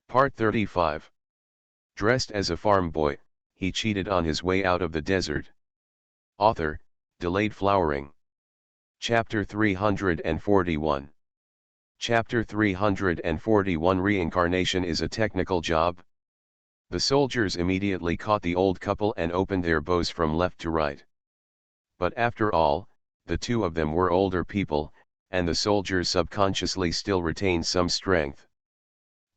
Part 35. Dressed as a farm boy, he cheated on his way out of the desert. Author, Delayed Flowering. Chapter 341. Chapter 341 Reincarnation is a technical job. The soldiers immediately caught the old couple and opened their bows from left to right. But after all, the two of them were older people, and the soldiers subconsciously still retained some strength.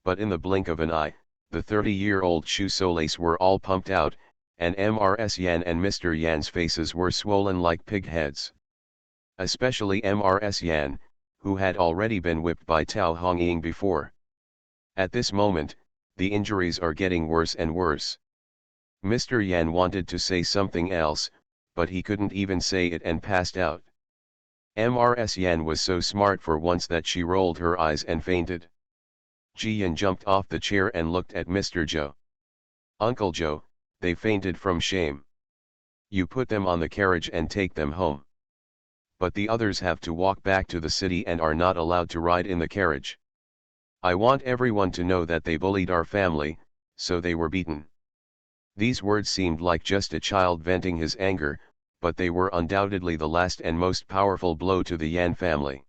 But in the blink of an eye, the 30-year-old Shoesoles were all pumped out, and Mrs. Yan and Mr. Yan's faces were swollen like pig heads. Especially Mrs. Yan, who had already been whipped by Tao Hongying before. At this moment, the injuries are getting worse and worse. Mr. Yan wanted to say something else, but he couldn't even say it and passed out. Mrs. Yan was so smart for once that she rolled her eyes and fainted. Jiyan jumped off the chair and looked at Mr. Zhou. "Uncle Zhou, they fainted from shame. You put them on the carriage and take them home. But the others have to walk back to the city and are not allowed to ride in the carriage. I want everyone to know that they bullied our family, so they were beaten." These words seemed like just a child venting his anger, but they were undoubtedly the last and most powerful blow to the Yan family.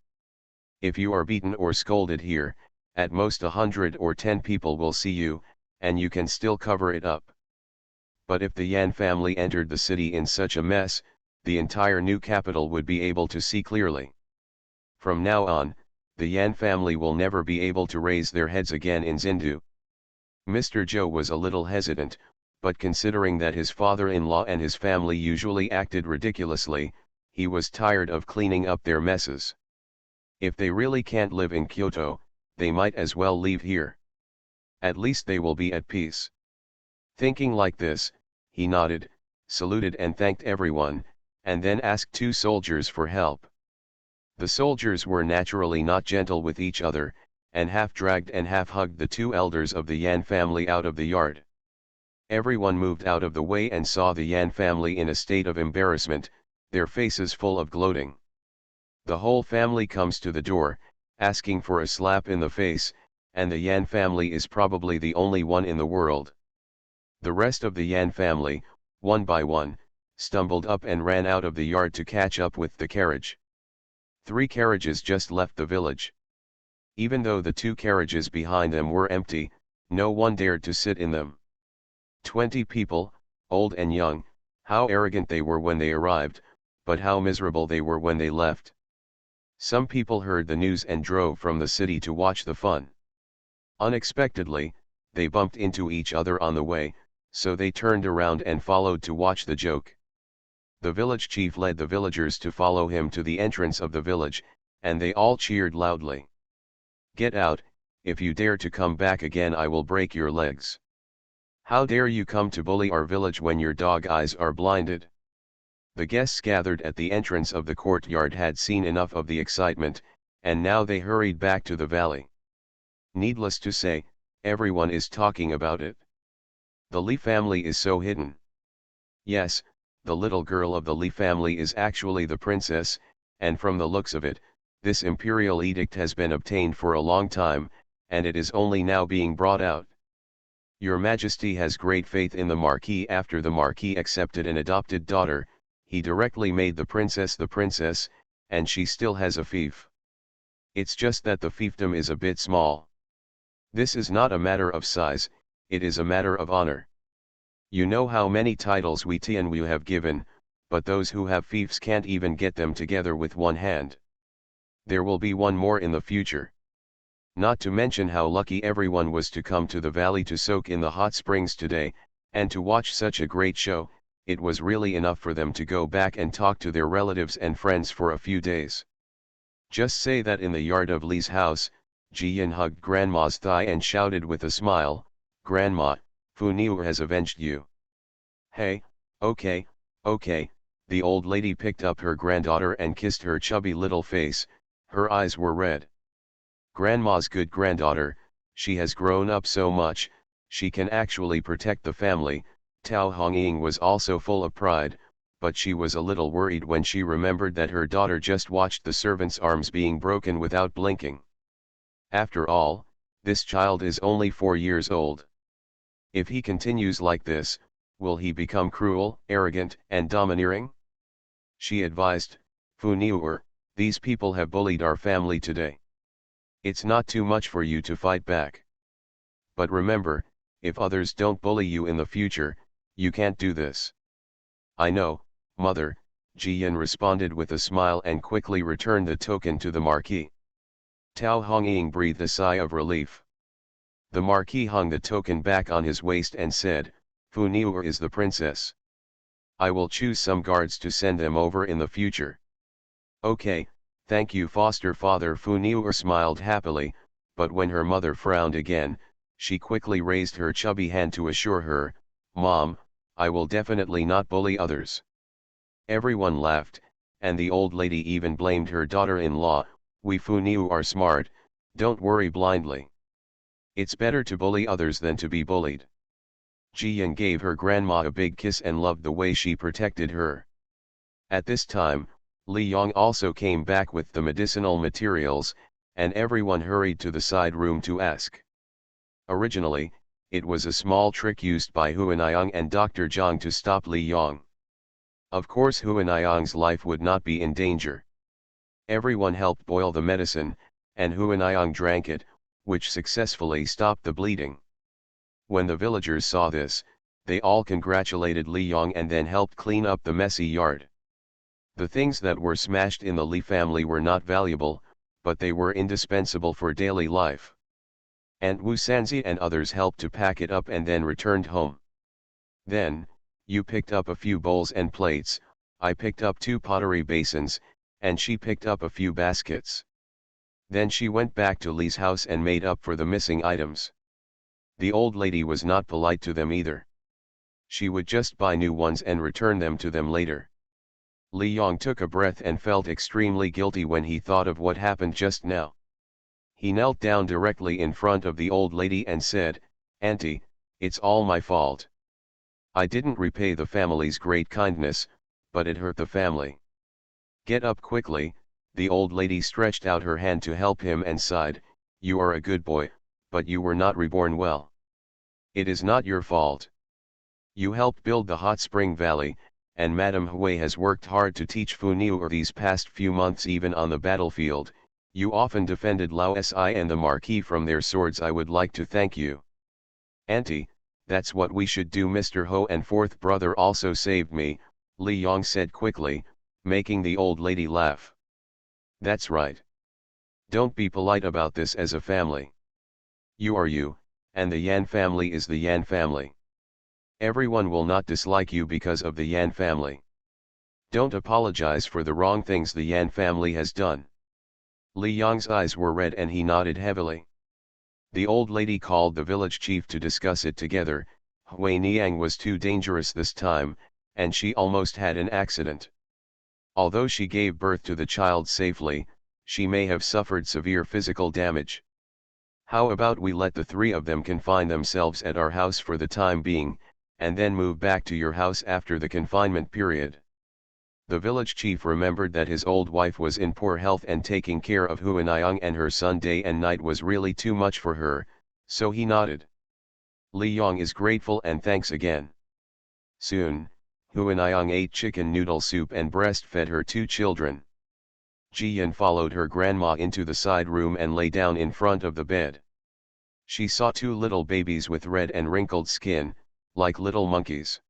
If you are beaten or scolded here, at most 100 or 10 people will see you, and you can still cover it up. But if the Yan family entered the city in such a mess, the entire new capital would be able to see clearly. From now on, the Yan family will never be able to raise their heads again in Xindu. Mr. Zhou was a little hesitant, but considering that his father-in-law and his family usually acted ridiculously, he was tired of cleaning up their messes. If they really can't live in Kyoto, they might as well leave here. At least they will be at peace. Thinking like this, he nodded, saluted and thanked everyone, and then asked two soldiers for help. The soldiers were naturally not gentle with each other, and half dragged and half hugged the two elders of the Yan family out of the yard. Everyone moved out of the way and saw the Yan family in a state of embarrassment, their faces full of gloating. The whole family comes to the door, asking for a slap in the face, and the Yan family is probably the only one in the world. The rest of the Yan family, one by one, stumbled up and ran out of the yard to catch up with the carriage. 3 carriages just left the village. Even though the 2 carriages behind them were empty, no one dared to sit in them. 20 people, old and young, how arrogant they were when they arrived, but how miserable they were when they left. Some people heard the news and drove from the city to watch the fun. Unexpectedly, they bumped into each other on the way, so they turned around and followed to watch the joke. The village chief led the villagers to follow him to the entrance of the village, and they all cheered loudly. "Get out, if you dare to come back again I will break your legs. How dare you come to bully our village when your dog eyes are blinded?" The guests gathered at the entrance of the courtyard had seen enough of the excitement, and now they hurried back to the valley. Needless to say, everyone is talking about it. The Li family is so hidden. Yes, the little girl of the Li family is actually the princess, and from the looks of it, this imperial edict has been obtained for a long time, and it is only now being brought out. Your Majesty has great faith in the Marquis. After the Marquis accepted an adopted daughter, he directly made the princess, and she still has a fief. It's just that the fiefdom is a bit small. This is not a matter of size, it is a matter of honor. You know how many titles we Tianwu have given, but those who have fiefs can't even get them together with one hand. There will be one more in the future. Not to mention how lucky everyone was to come to the valley to soak in the hot springs today, and to watch such a great show. It was really enough for them to go back and talk to their relatives and friends for a few days. Just say that in the yard of Li's house, Jiyan hugged Grandma's thigh and shouted with a smile, "Grandma, Fu Niu has avenged you." "Hey, okay, the old lady picked up her granddaughter and kissed her chubby little face, her eyes were red. Grandma's good granddaughter, she has grown up so much, she can actually protect the family. Tao Hongying was also full of pride, but she was a little worried when she remembered that her daughter just watched the servant's arms being broken without blinking. After all, This child is only 4 years old. If he continues like this, will he become cruel, arrogant, and domineering? She advised, Fu Niuer, these people have bullied our family today. It's not too much for you to fight back. But remember, if others don't bully you in the future, you can't do this. I know, mother, Jiyan responded with a smile and quickly returned the token to the Marquis. Tao Hongying breathed a sigh of relief. The Marquis hung the token back on his waist and said, Fu Niuer is the princess. I will choose some guards to send them over in the future. Okay, thank you foster father. Fu Niuer smiled happily, but when her mother frowned again, she quickly raised her chubby hand to assure her, Mom, I will definitely not bully others. Everyone laughed, and the old lady even blamed her daughter-in-law, we Fu Niuer are smart, don't worry blindly. It's better to bully others than to be bullied. Jiyan gave her grandma a big kiss and loved the way she protected her. At this time, Li Yong also came back with the medicinal materials, and everyone hurried to the side room to ask. Originally, it was a small trick used by Huanniang and Dr. Zhang to stop Li Yong. Of course Huanniang's life would not be in danger. Everyone helped boil the medicine, and Huanniang drank it, which successfully stopped the bleeding. When the villagers saw this, they all congratulated Li Yong and then helped clean up the messy yard. The things that were smashed in the Li family were not valuable, but they were indispensable for daily life. Aunt Wu Sanzi and others helped to pack it up and then returned home. Then, you picked up a few bowls and plates, I picked up 2 pottery basins, and she picked up a few baskets. Then she went back to Li's house and made up for the missing items. The old lady was not polite to them either. She would just buy new ones and return them to them later. Li Yong took a breath and felt extremely guilty when he thought of what happened just now. He knelt down directly in front of the old lady and said, Auntie, it's all my fault. I didn't repay the family's great kindness, but it hurt the family. Get up quickly. The old lady stretched out her hand to help him and sighed, You are a good boy, but you were not reborn well. It is not your fault. You helped build the hot spring valley, and Madame Hui has worked hard to teach Fu Niuer these past few months even on the battlefield. You often defended Lao Si and the Marquis from their swords. I would like to thank you. Auntie, that's what we should do. Mr. Ho and fourth brother also saved me, Li Yong said quickly, making the old lady laugh. That's right. Don't be polite about this as a family. You are you, and the Yan family is the Yan family. Everyone will not dislike you because of the Yan family. Don't apologize for the wrong things the Yan family has done. Li Yong's eyes were red and he nodded heavily. The old lady called the village chief to discuss it together. Hui Niang was too dangerous this time, and she almost had an accident. Although she gave birth to the child safely, she may have suffered severe physical damage. How about we let the 3 of them confine themselves at our house for the time being, and then move back to your house after the confinement period? The village chief remembered that his old wife was in poor health and taking care of Huanniang and her son day and night was really too much for her, so he nodded. Li Yong is grateful and thanks again. Soon, Huanniang ate chicken noodle soup and breastfed her 2 children. Jiyan followed her grandma into the side room and lay down in front of the bed. She saw 2 little babies with red and wrinkled skin, like little monkeys.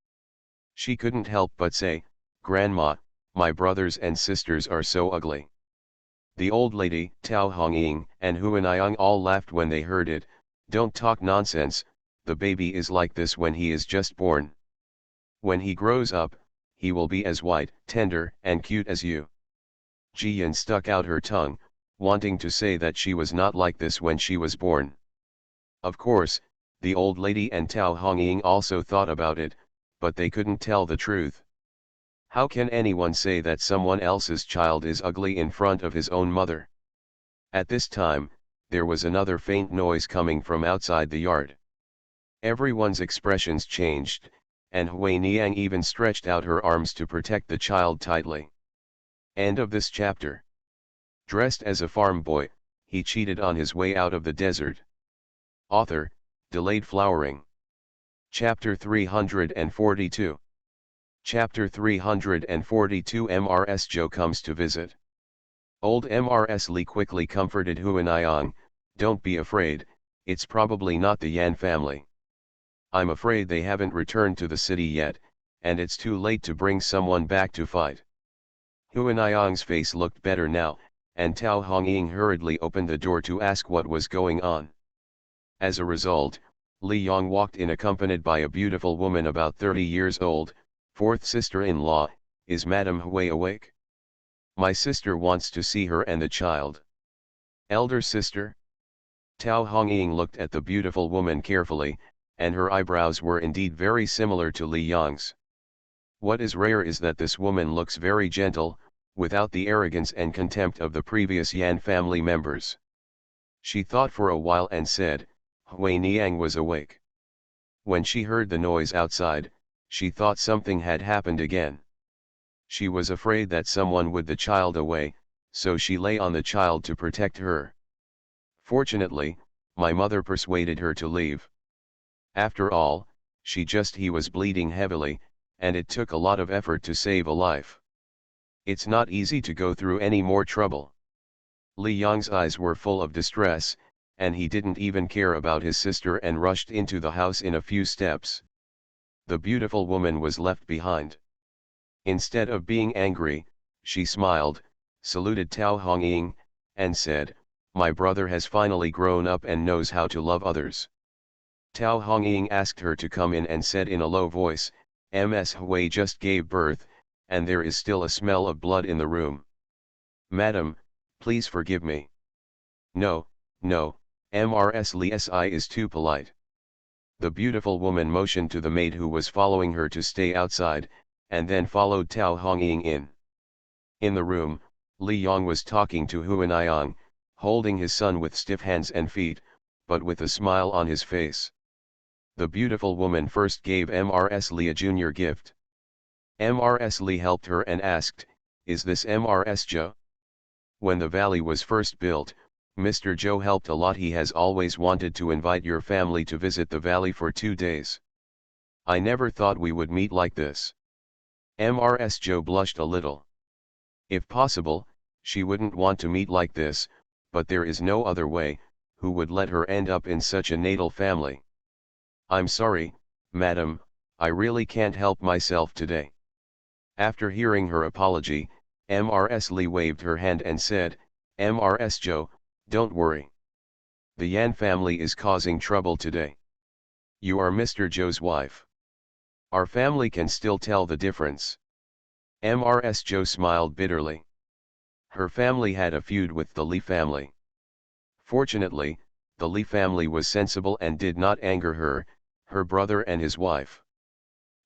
She couldn't help but say, Grandma, my brothers and sisters are so ugly. The old lady, Tao Hongying, and Huanniang all laughed when they heard it. Don't talk nonsense, the baby is like this when he is just born. When he grows up, he will be as white, tender, and cute as you. Jiyan stuck out her tongue, wanting to say that she was not like this when she was born. Of course, the old lady and Tao Hongying also thought about it, but they couldn't tell the truth. How can anyone say that someone else's child is ugly in front of his own mother? At this time, there was another faint noise coming from outside the yard. Everyone's expressions changed, and Hui Niang even stretched out her arms to protect the child tightly. End of this chapter. Dressed as a farm boy, he cheated on his way out of the desert. Author, Delayed Flowering. Chapter 342. Chapter 342 MRS Joe comes to visit. Old MRS Lee quickly comforted Huanayang, "Don't be afraid, it's probably not the Yan family. I'm afraid they haven't returned to the city yet, and it's too late to bring someone back to fight." Huanayang's face looked better now, and Tao Hongying hurriedly opened the door to ask what was going on. As a result, Li Yong walked in accompanied by a beautiful woman about 30 years old. "Fourth sister-in-law, is Madame Hui awake? My sister wants to see her and the child." "Elder sister?" Tao Hongying looked at the beautiful woman carefully, and her eyebrows were indeed very similar to Li Yong's. What is rare is that this woman looks very gentle, without the arrogance and contempt of the previous Yan family members. She thought for a while and said, "Hui Niang was awake." When she heard the noise outside, she thought something had happened again. She was afraid that someone would the child away, so she lay on the child to protect her. "Fortunately, my mother persuaded her to leave. After all, he was bleeding heavily, and it took a lot of effort to save a life. It's not easy to go through any more trouble." Li Yong's eyes were full of distress, and he didn't even care about his sister and rushed into the house in a few steps. The beautiful woman was left behind. Instead of being angry, she smiled, saluted Tao Hongying, and said, "My brother has finally grown up and knows how to love others." Tao Hongying asked her to come in and said in a low voice, "Ms. Hui just gave birth, and there is still a smell of blood in the room. Madam, please forgive me." "No, no, Mrs. Li Si is too polite." The beautiful woman motioned to the maid who was following her to stay outside, and then followed Tao Hongying in. In the room, Li Yong was talking to Huanayang, holding his son with stiff hands and feet, but with a smile on his face. The beautiful woman first gave Mrs. Li a junior gift. Mrs. Li helped her and asked, "Is this Mrs. Joe? When the valley was first built, Mr. Joe helped a lot. He has always wanted to invite your family to visit the valley for 2 days. I never thought we would meet like this." Mrs. Joe blushed a little. If possible, she wouldn't want to meet like this, but there is no other way. Who would let her end up in such a natal family? "I'm sorry, madam, I really can't help myself today." After hearing her apology, Mrs. Li waved her hand and said, "Mrs. Joe, don't worry. The Yan family is causing trouble today. You are Mr. Joe's wife. Our family can still tell the difference." Mrs. Joe smiled bitterly. Her family had a feud with the Li family. Fortunately, the Li family was sensible and did not anger her brother and his wife.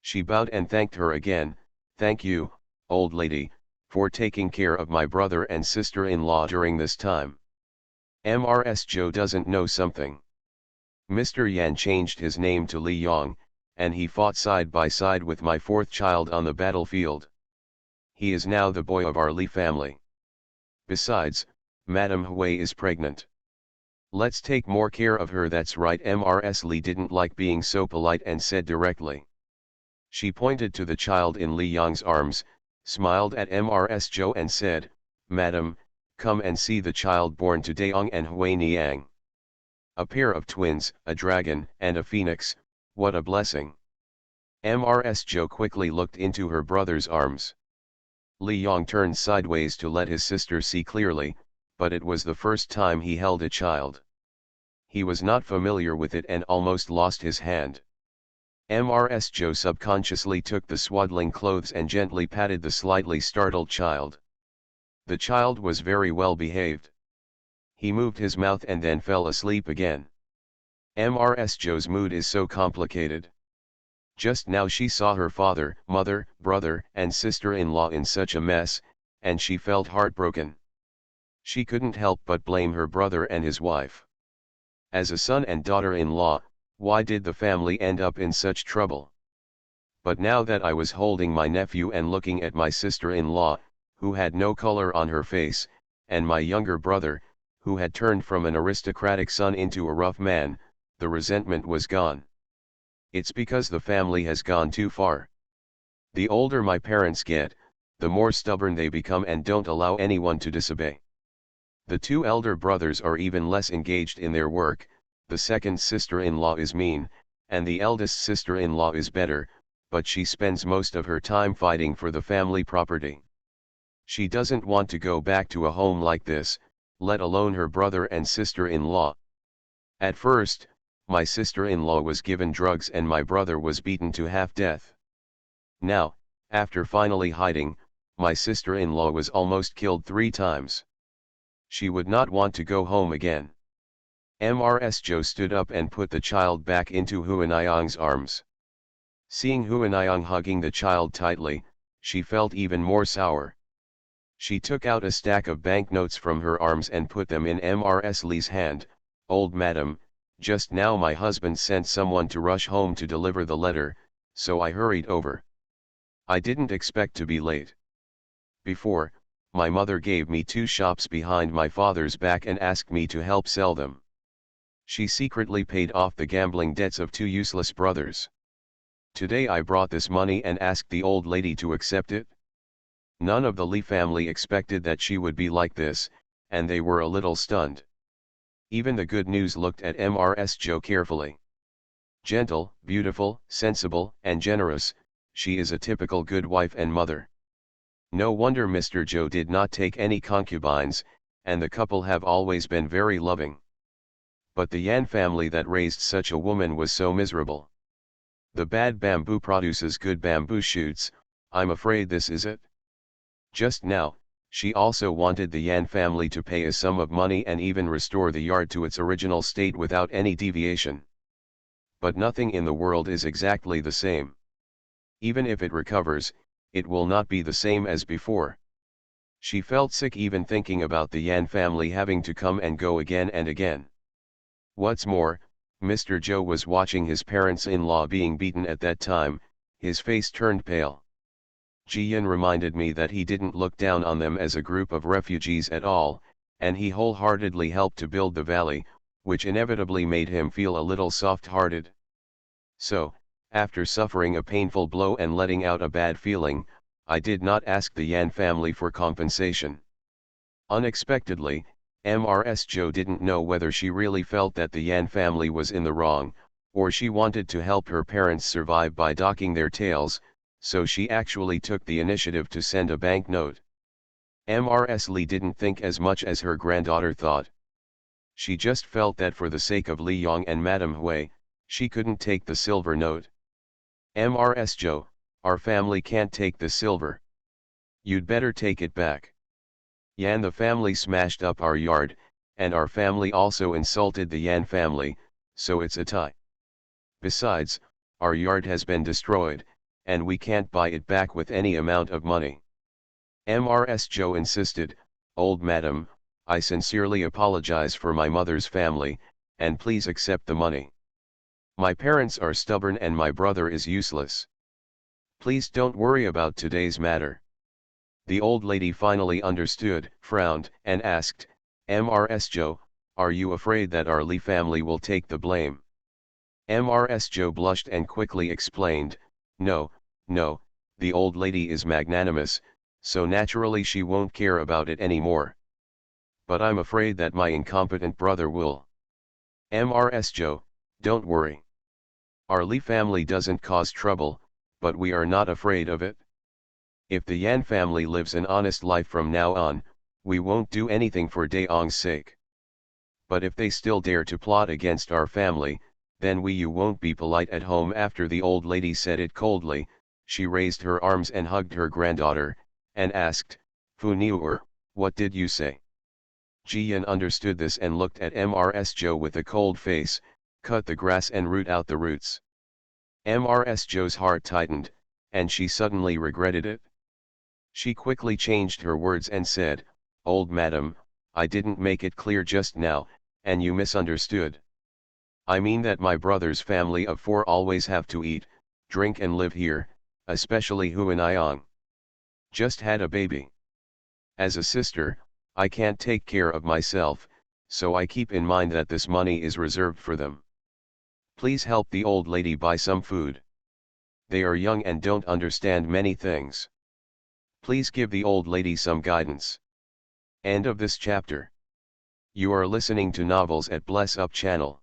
She bowed and thanked her again. "Thank you, old lady, for taking care of my brother and sister-in-law during this time. Mrs. Joe doesn't know something. Mr. Yan changed his name to Li Yong, and he fought side by side with my fourth child on the battlefield. He is now the boy of our Li family. Besides, Madame Hui is pregnant. Let's take more care of her." "That's right." Mrs. Li didn't like being so polite and said directly. She pointed to the child in Li Yong's arms, smiled at Mrs. Joe and said, "Madam, come and see the child born to Daong and Hui Niang. A pair of twins, a dragon and a phoenix, what a blessing." Mrs. Joe quickly looked into her brother's arms. Li Yong turned sideways to let his sister see clearly, but it was the first time he held a child. He was not familiar with it and almost lost his hand. Mrs. Joe subconsciously took the swaddling clothes and gently patted the slightly startled child. The child was very well behaved. He moved his mouth and then fell asleep again. Mrs. Joe's mood is so complicated. Just now she saw her father, mother, brother, and sister-in-law in such a mess, and she felt heartbroken. She couldn't help but blame her brother and his wife. As a son and daughter-in-law, why did the family end up in such trouble? But now that I was holding my nephew and looking at my sister-in-law, who had no color on her face, and my younger brother, who had turned from an aristocratic son into a rough man, the resentment was gone. It's because the family has gone too far. The older my parents get, the more stubborn they become and don't allow anyone to disobey. The two elder brothers are even less engaged in their work, the second sister-in-law is mean, and the eldest sister-in-law is better, but she spends most of her time fighting for the family property. She doesn't want to go back to a home like this, let alone her brother and sister-in-law. At first, my sister-in-law was given drugs and my brother was beaten to half-death. Now, after finally hiding, my sister-in-law was almost killed 3 times. She would not want to go home again. Mrs. Joe stood up and put the child back into Huanayang's arms. Seeing Huanayang hugging the child tightly, she felt even more sour. She took out a stack of banknotes from her arms and put them in Mrs. Lee's hand. "Old madam, just now my husband sent someone to rush home to deliver the letter, so I hurried over. I didn't expect to be late. Before, my mother gave me 2 shops behind my father's back and asked me to help sell them. She secretly paid off the gambling debts of 2 useless brothers. Today I brought this money and asked the old lady to accept it." None of the Lee family expected that she would be like this, and they were a little stunned. Even the good news looked at Mrs. Joe carefully. Gentle, beautiful, sensible, and generous, she is a typical good wife and mother. No wonder Mr. Joe did not take any concubines, and the couple have always been very loving. But the Yan family that raised such a woman was so miserable. The bad bamboo produces good bamboo shoots, I'm afraid this is it. Just now, she also wanted the Yan family to pay a sum of money and even restore the yard to its original state without any deviation. But nothing in the world is exactly the same. Even if it recovers, it will not be the same as before. She felt sick even thinking about the Yan family having to come and go again and again. What's more, Mr. Joe was watching his parents-in-law being beaten at that time. His face turned pale. Jiyan reminded me that he didn't look down on them as a group of refugees at all, and he wholeheartedly helped to build the valley, which inevitably made him feel a little soft-hearted. So, after suffering a painful blow and letting out a bad feeling, I did not ask the Yan family for compensation. Unexpectedly, Mrs. Joe didn't know whether she really felt that the Yan family was in the wrong, or she wanted to help her parents survive by docking their tails, so she actually took the initiative to send a banknote. Mrs. Lee didn't think as much as her granddaughter thought. She just felt that for the sake of Li Yong and Madame Hui, she couldn't take the silver note. "Mrs. Joe, our family can't take the silver. You'd better take it back. Yan the family smashed up our yard, and our family also insulted the Yan family, so it's a tie. Besides, our yard has been destroyed, and we can't buy it back with any amount of money." Mrs. Joe insisted, "Old madam, I sincerely apologize for my mother's family, and please accept the money. My parents are stubborn and my brother is useless. Please don't worry about today's matter." The old lady finally understood, frowned, and asked, "Mrs. Joe, are you afraid that our Lee family will take the blame?" Mrs. Joe blushed and quickly explained, No, the old lady is magnanimous, so naturally she won't care about it anymore. But I'm afraid that my incompetent brother will." "Mrs. Joe, don't worry. Our Lee family doesn't cause trouble, but we are not afraid of it. If the Yan family lives an honest life from now on, we won't do anything for Daong's sake. But if they still dare to plot against our family, then you won't be polite at home." After the old lady said it coldly, she raised her arms and hugged her granddaughter, and asked, "Fu Niur, what did you say?" Jiyan understood this and looked at Mrs. Joe with a cold face, "Cut the grass and root out the roots." Mrs. Joe's heart tightened, and she suddenly regretted it. She quickly changed her words and said, "Old madam, I didn't make it clear just now, and you misunderstood. I mean that my brother's family of 4 always have to eat, drink and live here, especially Huanayang. Just had a baby. As a sister, I can't take care of myself, so I keep in mind that this money is reserved for them. Please help the old lady buy some food. They are young and don't understand many things. Please give the old lady some guidance. End of this chapter. You are listening to Novels at Bless Up channel.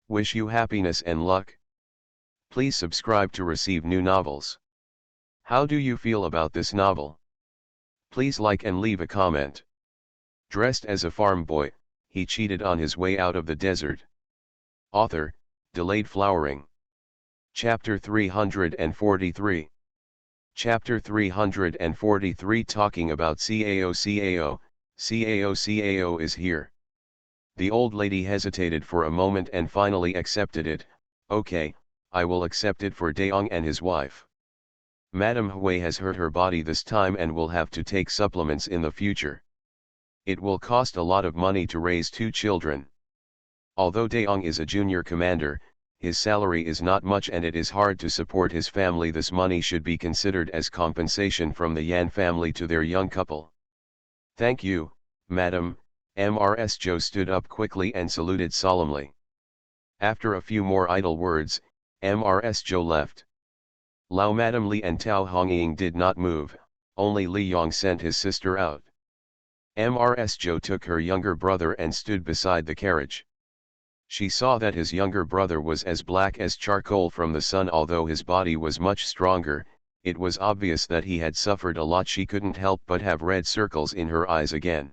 Wish you happiness and luck. Please subscribe to receive new novels. How do you feel about this novel? Please like and leave a comment. Dressed as a farm boy, he cheated on his way out of the desert. Author, Delayed Flowering. Chapter 343. Chapter 343 talking about CAO. CAO is here. The old lady hesitated for a moment and finally accepted it. Okay, I will accept it for Daong and his wife. Madame Hui has hurt her body this time and will have to take supplements in the future. It will cost a lot of money to raise 2 children. Although Daong is a junior commander, his salary is not much and it is hard to support his family. This money should be considered as compensation from the Yan family to their young couple. Thank you, Madam. Mrs. Zhou stood up quickly and saluted solemnly. After a few more idle words, Mrs. Zhou left. Lao Madam Li and Tao Hongying did not move, only Li Yong sent his sister out. Mrs. Zhou took her younger brother and stood beside the carriage. She saw that his younger brother was as black as charcoal from the sun. Although his body was much stronger, it was obvious that he had suffered a lot. She couldn't help but have red circles in her eyes again.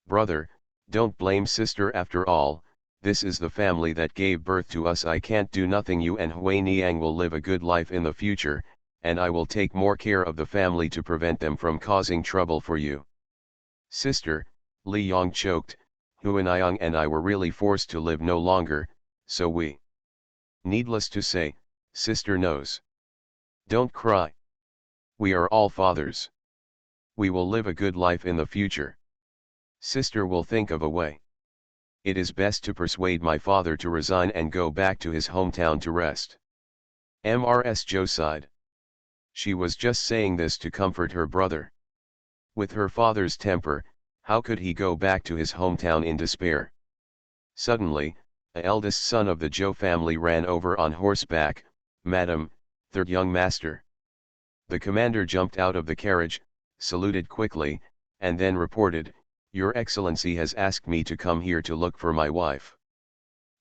Brother, don't blame sister. After all, this is the family that gave birth to us. I can't do nothing. You and Hui Niang will live a good life in the future, and I will take more care of the family to prevent them from causing trouble for you. Sister, Li Yong choked, Hui Niang and I were really forced to live no longer, so we. Needless to say, sister knows. Don't cry. We are all fathers. We will live a good life in the future. Sister will think of a way. It is best to persuade my father to resign and go back to his hometown to rest. Mrs. Zhou sighed. She was just saying this to comfort her brother. With her father's temper, how could he go back to his hometown in despair? Suddenly, the eldest son of the Zhou family ran over on horseback. Madam, third young master. The commander jumped out of the carriage, saluted quickly, and then reported, Your Excellency has asked me to come here to look for my wife.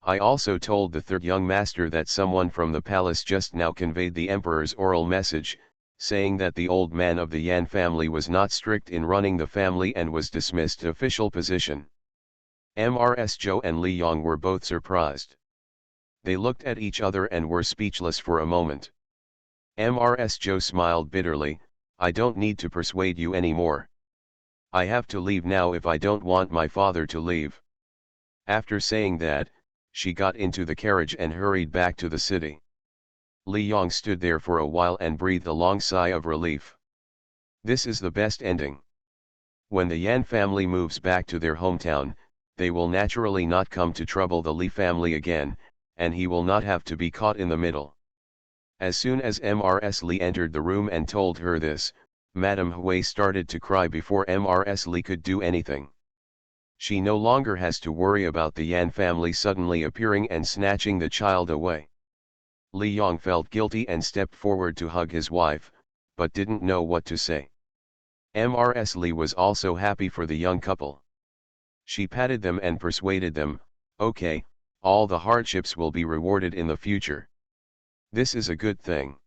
I also told the third young master that someone from the palace just now conveyed the emperor's oral message, saying that the old man of the Yan family was not strict in running the family and was dismissed official position. Mrs. Zhou and Li Yong were both surprised. They looked at each other and were speechless for a moment. Mrs. Zhou smiled bitterly, I don't need to persuade you anymore. I have to leave now if I don't want my father to leave. After saying that, she got into the carriage and hurried back to the city. Li Yong stood there for a while and breathed a long sigh of relief. This is the best ending. When the Yan family moves back to their hometown, they will naturally not come to trouble the Li family again, and he will not have to be caught in the middle. As soon as Mrs. Li entered the room and told her this, Madame Hui started to cry before Mrs. Li could do anything. She no longer has to worry about the Yan family suddenly appearing and snatching the child away. Li Yong felt guilty and stepped forward to hug his wife, but didn't know what to say. Mrs. Li was also happy for the young couple. She patted them and persuaded them, okay, all the hardships will be rewarded in the future. This is a good thing.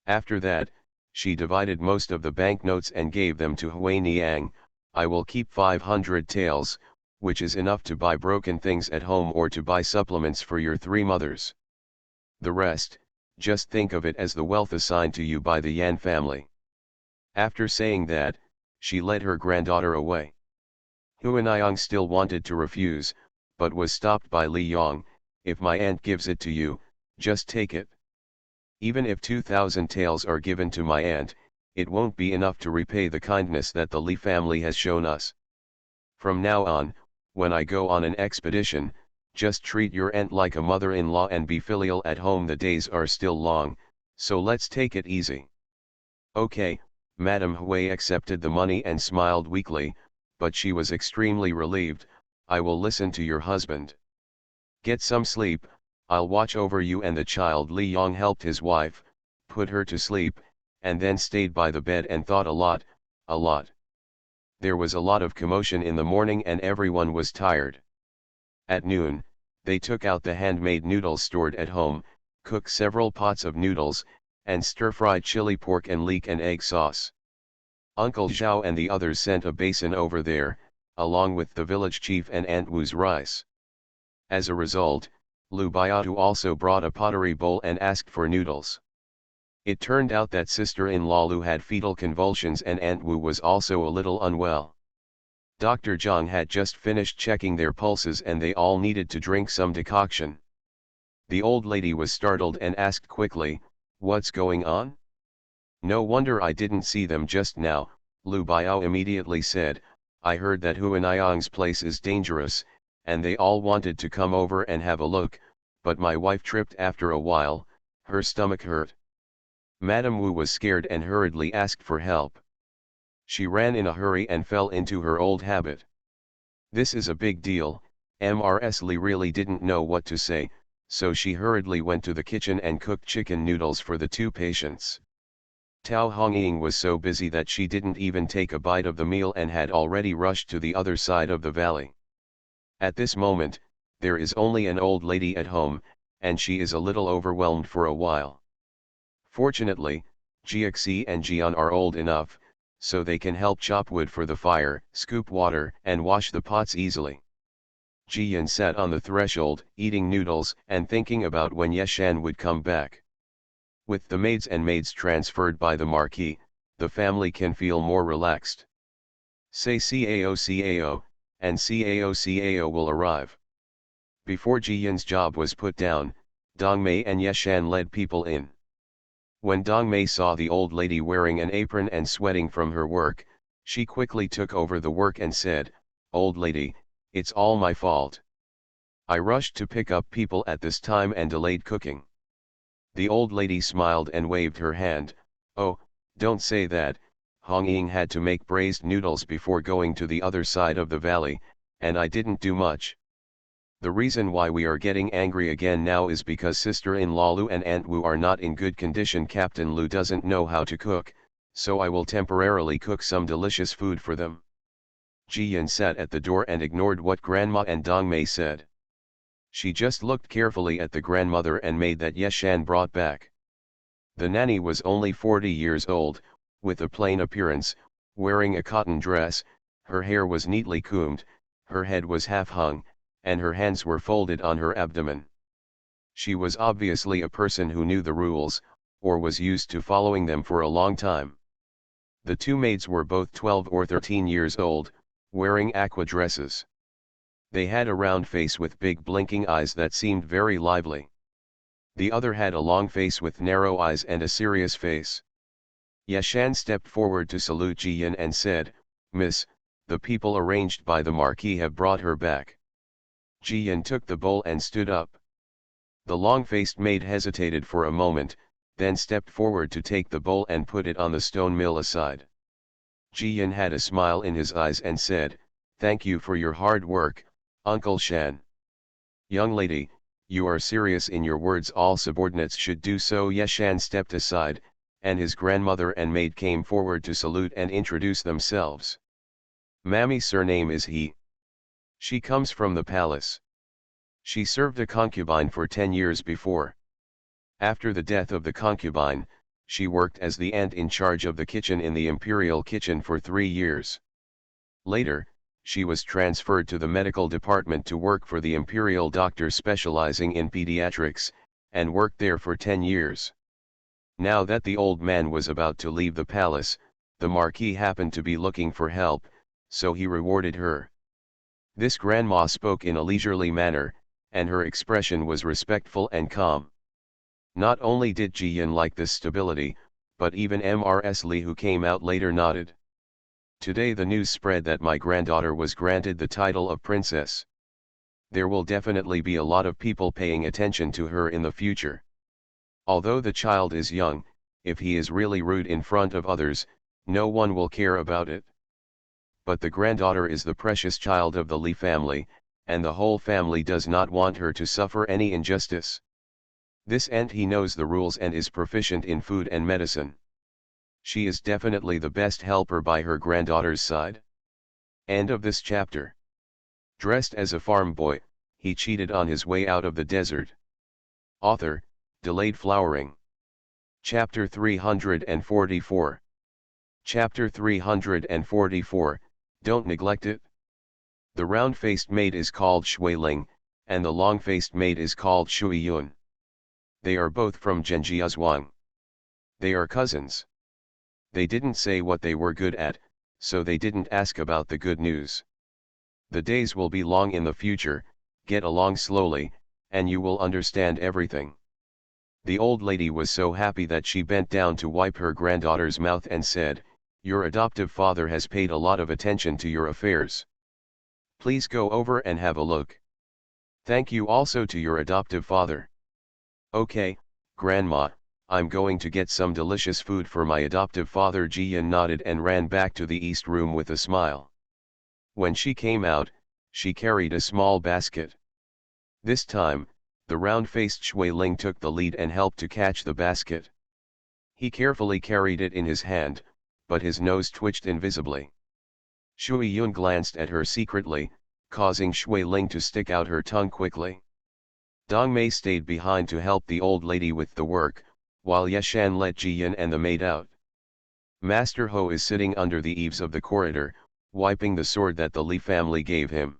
After that, she divided most of the banknotes and gave them to Hui Niang. I will keep 500 taels, which is enough to buy broken things at home or to buy supplements for your 3 mothers. The rest, just think of it as the wealth assigned to you by the Yan family. After saying that, she led her granddaughter away. Hui Niang still wanted to refuse, but was stopped by Li Yong. If my aunt gives it to you, just take it. Even if 2,000 taels are given to my aunt, it won't be enough to repay the kindness that the Li family has shown us. From now on, when I go on an expedition, just treat your aunt like a mother-in-law and be filial at home. The days are still long, so let's take it easy. Okay, Madame Hui accepted the money and smiled weakly, but she was extremely relieved. I will listen to your husband. Get some sleep, I'll watch over you, and the child Li Yong helped his wife, put her to sleep, and then stayed by the bed and thought a lot, a lot. There was a lot of commotion in the morning and everyone was tired. At noon, they took out the handmade noodles stored at home, cooked several pots of noodles, and stir-fried chili pork and leek and egg sauce. Uncle Zhao and the others sent a basin over there, along with the village chief and Aunt Wu's rice. As a result, Lu Biatu also brought a pottery bowl and asked for noodles. It turned out that sister-in-law Lu had fetal convulsions and Aunt Wu was also a little unwell. Dr. Zhang had just finished checking their pulses and they all needed to drink some decoction. The old lady was startled and asked quickly, "What's going on?" "No wonder I didn't see them just now," Lu Biao immediately said. "I heard that Huaniyang's place is dangerous, and they all wanted to come over and have a look, but my wife tripped after a while, her stomach hurt." Madame Wu was scared and hurriedly asked for help. She ran in a hurry and fell into her old habit. "This is a big deal," Mrs. Li really didn't know what to say, so she hurriedly went to the kitchen and cooked chicken noodles for the two patients. Tao Hongying was so busy that she didn't even take a bite of the meal and had already rushed to the other side of the valley. At this moment, there is only an old lady at home, and she is a little overwhelmed for a while. Fortunately, Jiaxi and Jian are old enough, so they can help chop wood for the fire, scoop water, and wash the pots easily. Jian sat on the threshold, eating noodles and thinking about when Yeshan would come back. With the maids and maids transferred by the marquis, the family can feel more relaxed. Say CAO, and CAO will arrive. Before Jiyan's job was put down, Dongmei and Yeshan led people in. When Dongmei saw the old lady wearing an apron and sweating from her work, she quickly took over the work and said, "Old lady, it's all my fault. I rushed to pick up people at this time and delayed cooking." The old lady smiled and waved her hand. "Oh, don't say that, Hongying had to make braised noodles before going to the other side of the valley, and I didn't do much. The reason why we are getting angry again now is because sister-in-law Lu and Aunt Wu are not in good condition. Captain Lu doesn't know how to cook, so I will temporarily cook some delicious food for them." Jiyan sat at the door and ignored what Grandma and Dongmei said. She just looked carefully at the grandmother and maid that Yeshan brought back. The nanny was only 40 years old, with a plain appearance, wearing a cotton dress, her hair was neatly combed, her head was half hung, and her hands were folded on her abdomen. She was obviously a person who knew the rules, or was used to following them for a long time. The two maids were both 12 or 13 years old, wearing aqua dresses. They had a round face with big blinking eyes that seemed very lively. The other had a long face with narrow eyes and a serious face. Yeshan stepped forward to salute Jiyan and said, "Miss, the people arranged by the marquis have brought her back." Jiyan took the bowl and stood up. The long-faced maid hesitated for a moment, then stepped forward to take the bowl and put it on the stone mill aside. Jiyan had a smile in his eyes and said, "Thank you for your hard work, Uncle Shan." "Young lady, you are serious in your words. All subordinates should do so." Yeshan stepped aside, and his grandmother and maid came forward to salute and introduce themselves. "Mammy's surname is He. She comes from the palace. She served a concubine for 10 years before. After the death of the concubine, she worked as the aunt in charge of the kitchen in the imperial kitchen for 3 years. Later, she was transferred to the medical department to work for the imperial doctor specializing in pediatrics, and worked there for 10 years. Now that the old man was about to leave the palace, the marquis happened to be looking for help, so he rewarded her." This grandma spoke in a leisurely manner, and her expression was respectful and calm. Not only did Jiyan like this stability, but even Mrs. Li, who came out later, nodded. Today the news spread that my granddaughter was granted the title of princess. There will definitely be a lot of people paying attention to her in the future. Although the child is young, if he is really rude in front of others, no one will care about it. But the granddaughter is the precious child of the Li family, and the whole family does not want her to suffer any injustice. This and he knows the rules and is proficient in food and medicine. She is definitely the best helper by her granddaughter's side. End of this chapter. Dressed as a farm boy, he cheated on his way out of the desert. Author, Delayed Flowering. Chapter 344. Chapter 344, Don't Neglect It. The round-faced maid is called Shui Ling, and the long-faced maid is called Shui Yun. They are both from Zhenjiazhuang. They are cousins. They didn't say what they were good at, so they didn't ask about the good news. The days will be long in the future, get along slowly, and you will understand everything. The old lady was so happy that she bent down to wipe her granddaughter's mouth and said, "Your adoptive father has paid a lot of attention to your affairs. Please go over and have a look. Thank you also to your adoptive father." "Okay, Grandma, I'm going to get some delicious food for my adoptive father." Jiyan nodded and ran back to the east room with a smile. When she came out, she carried a small basket. This time, the round-faced Shui Ling took the lead and helped to catch the basket. He carefully carried it in his hand, but his nose twitched invisibly. Shui Yun glanced at her secretly, causing Shui Ling to stick out her tongue quickly. Dong Mei stayed behind to help the old lady with the work, while Yeshan let Jiyan and the maid out. Master Ho is sitting under the eaves of the corridor, wiping the sword that the Li family gave him.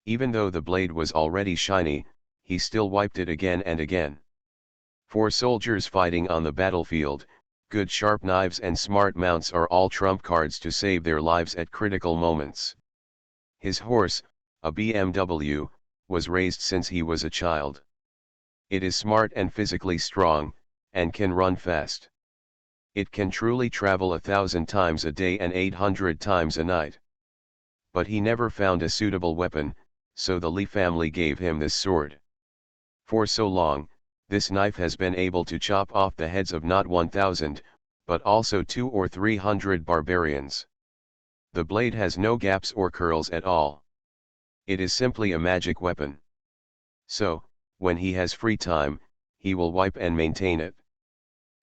Even though the blade was already shiny, he still wiped it again and again. For soldiers fighting on the battlefield, good sharp knives and smart mounts are all trump cards to save their lives at critical moments. His horse, a BMW, was raised since he was a child. It is smart and physically strong, and can run fast. It can truly travel 1,000 times a day and 800 times a night. But he never found a suitable weapon, so the Li family gave him this sword. For so long, this knife has been able to chop off the heads of not 1,000, but also 200 or 300 barbarians. The blade has no gaps or curls at all. It is simply a magic weapon. So, when he has free time, he will wipe and maintain it.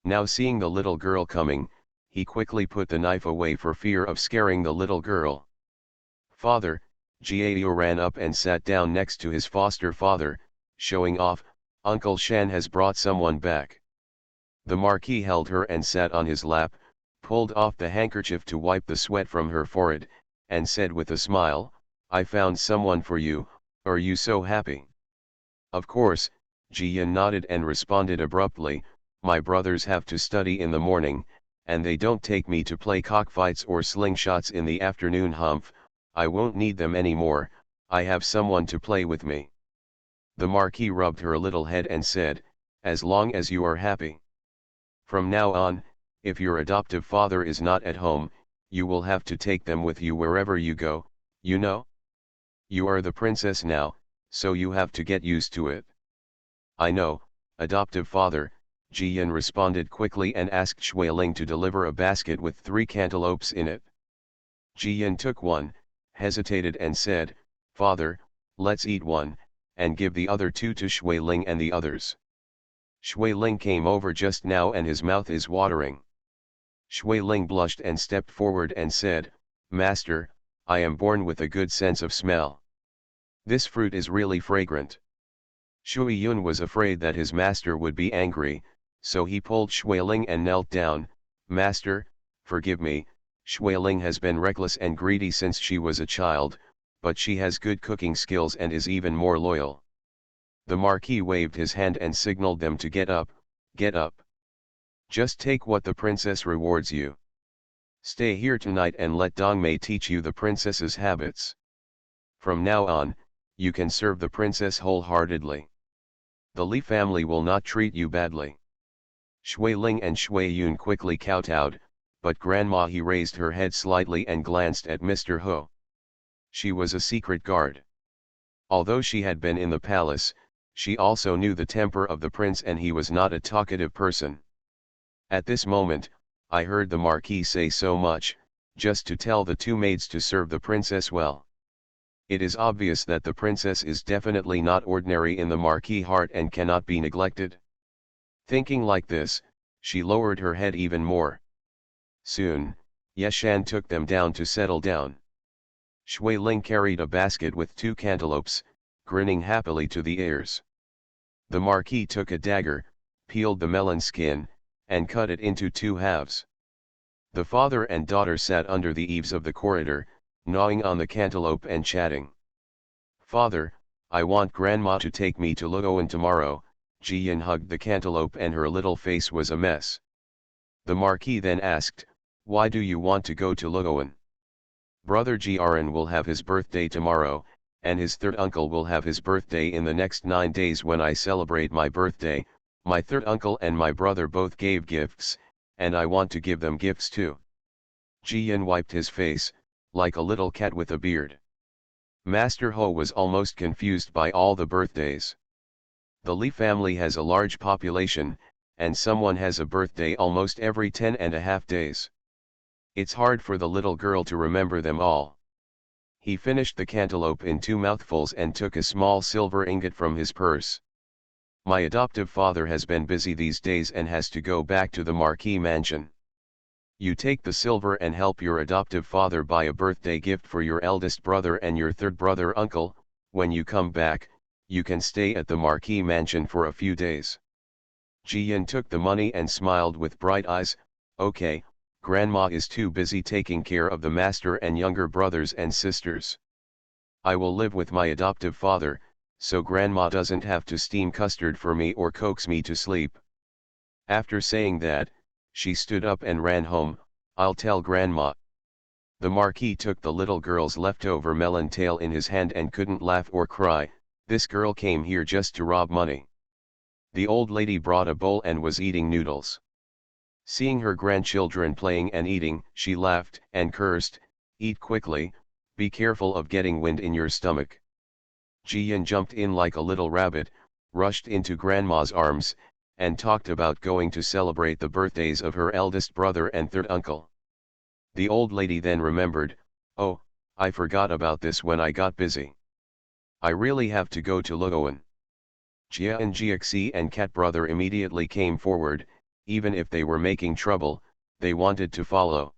Now seeing the little girl coming, he quickly put the knife away for fear of scaring the little girl. "Father," Jiao ran up and sat down next to his foster father, showing off, "Uncle Shan has brought someone back." The Marquis held her and sat on his lap, pulled off the handkerchief to wipe the sweat from her forehead, and said with a smile, "I found someone for you, are you so happy?" "Of course," Jiyan nodded and responded abruptly, "my brothers have to study in the morning, and they don't take me to play cockfights or slingshots in the afternoon. Humph, I won't need them anymore, I have someone to play with me." The Marquis rubbed her little head and said, "As long as you are happy. From now on, if your adoptive father is not at home, you will have to take them with you wherever you go, you know? You are the princess now, so you have to get used to it." "I know, adoptive father," Jiyan responded quickly and asked Shui Ling to deliver a basket with 3 cantaloupes in it. Jiyan took one, hesitated and said, "Father, let's eat one, and give the other 2 to Shui Ling and the others." Shui Ling came over just now and his mouth is watering. Shui Ling blushed and stepped forward and said, "Master, I am born with a good sense of smell. This fruit is really fragrant." Shui Yun was afraid that his master would be angry, so he pulled Shui Ling and knelt down. "Master, forgive me, Shui Ling has been reckless and greedy since she was a child, but she has good cooking skills and is even more loyal." The Marquis waved his hand and signaled them to get up, "Get up. Just take what the princess rewards you. Stay here tonight and let Dongmei teach you the princess's habits. From now on, you can serve the princess wholeheartedly. The Li family will not treat you badly." Shui Ling and Shui Yun quickly kowtowed, but Grandma he raised her head slightly and glanced at Mr. Ho. She was a secret guard. Although she had been in the palace, she also knew the temper of the prince and he was not a talkative person. At this moment, I heard the Marquis say so much, just to tell the 2 maids to serve the princess well. It is obvious that the princess is definitely not ordinary in the Marquis heart and cannot be neglected. Thinking like this, she lowered her head even more. Soon, Yeshan took them down to settle down. Shui Ling carried a basket with 2 cantaloupes, grinning happily to the heirs. The Marquis took a dagger, peeled the melon skin, and cut it into 2 halves. The father and daughter sat under the eaves of the corridor, gnawing on the cantaloupe and chatting. "Father, I want Grandma to take me to Luoan tomorrow." Jiyan hugged the cantaloupe and her little face was a mess. The Marquis then asked, "Why do you want to go to Luoan?" "Brother Jiaran will have his birthday tomorrow, and his third uncle will have his birthday in the next 9 days. When I celebrate my birthday, my third uncle and my brother both gave gifts, and I want to give them gifts too." Jiyan wiped his face, like a little cat with a beard. Master Ho was almost confused by all the birthdays. The Li family has a large population, and someone has a birthday almost every 10.5 days. It's hard for the little girl to remember them all. He finished the cantaloupe in 2 mouthfuls and took a small silver ingot from his purse. "My adoptive father has been busy these days and has to go back to the Marquis mansion. You take the silver and help your adoptive father buy a birthday gift for your eldest brother and your third brother uncle. When you come back, you can stay at the Marquis mansion for a few days." Jiyan took the money and smiled with bright eyes. "Okay, Grandma is too busy taking care of the master and younger brothers and sisters. I will live with my adoptive father, so Grandma doesn't have to steam custard for me or coax me to sleep." After saying that, she stood up and ran home. "I'll tell Grandma." The Marquis took the little girl's leftover melon tail in his hand and couldn't laugh or cry. This girl came here just to rob money. The old lady brought a bowl and was eating noodles. Seeing her grandchildren playing and eating, she laughed and cursed, "Eat quickly, be careful of getting wind in your stomach." Jiyan jumped in like a little rabbit, rushed into Grandma's arms, and talked about going to celebrate the birthdays of her eldest brother and third uncle. The old lady then remembered, "Oh, I forgot about this when I got busy. I really have to go to Luoan." Jia and Jiaxi and Cat brother immediately came forward. Even if they were making trouble, they wanted to follow.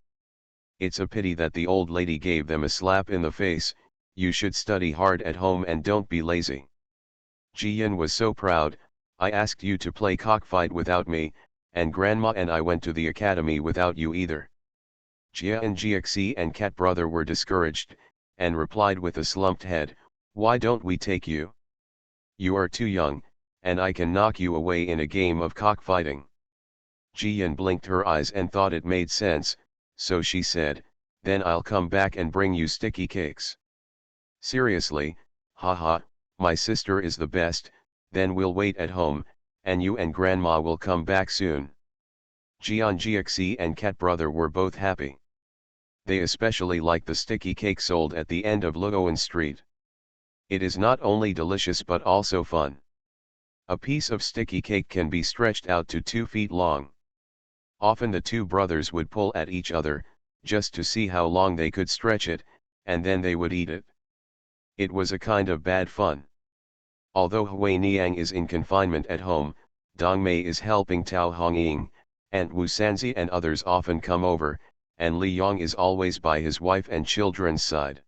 It's a pity that the old lady gave them a slap in the face. "You should study hard at home and don't be lazy." Jiyan was so proud. "I asked you to play cockfight without me, and Grandma and I went to the academy without you either." Jia and Jiaxi and Cat brother were discouraged, and replied with a slumped head, "Why don't we take you? You are too young, and I can knock you away in a game of cockfighting." Jiyan blinked her eyes and thought it made sense, so she said, "Then I'll come back and bring you sticky cakes." "Seriously, haha, my sister is the best. Then we'll wait at home, and you and Grandma will come back soon." Jian Jiaxi and Cat brother were both happy. They especially liked the sticky cake sold at the end of Luoan Street. It is not only delicious but also fun. A piece of sticky cake can be stretched out to 2 feet long. Often the 2 brothers would pull at each other, just to see how long they could stretch it, and then they would eat it. It was a kind of bad fun. Although Hui Niang is in confinement at home, Dong Mei is helping Tao Hongying, and Wu Sanzi and others often come over, and Li Yong is always by his wife and children's side.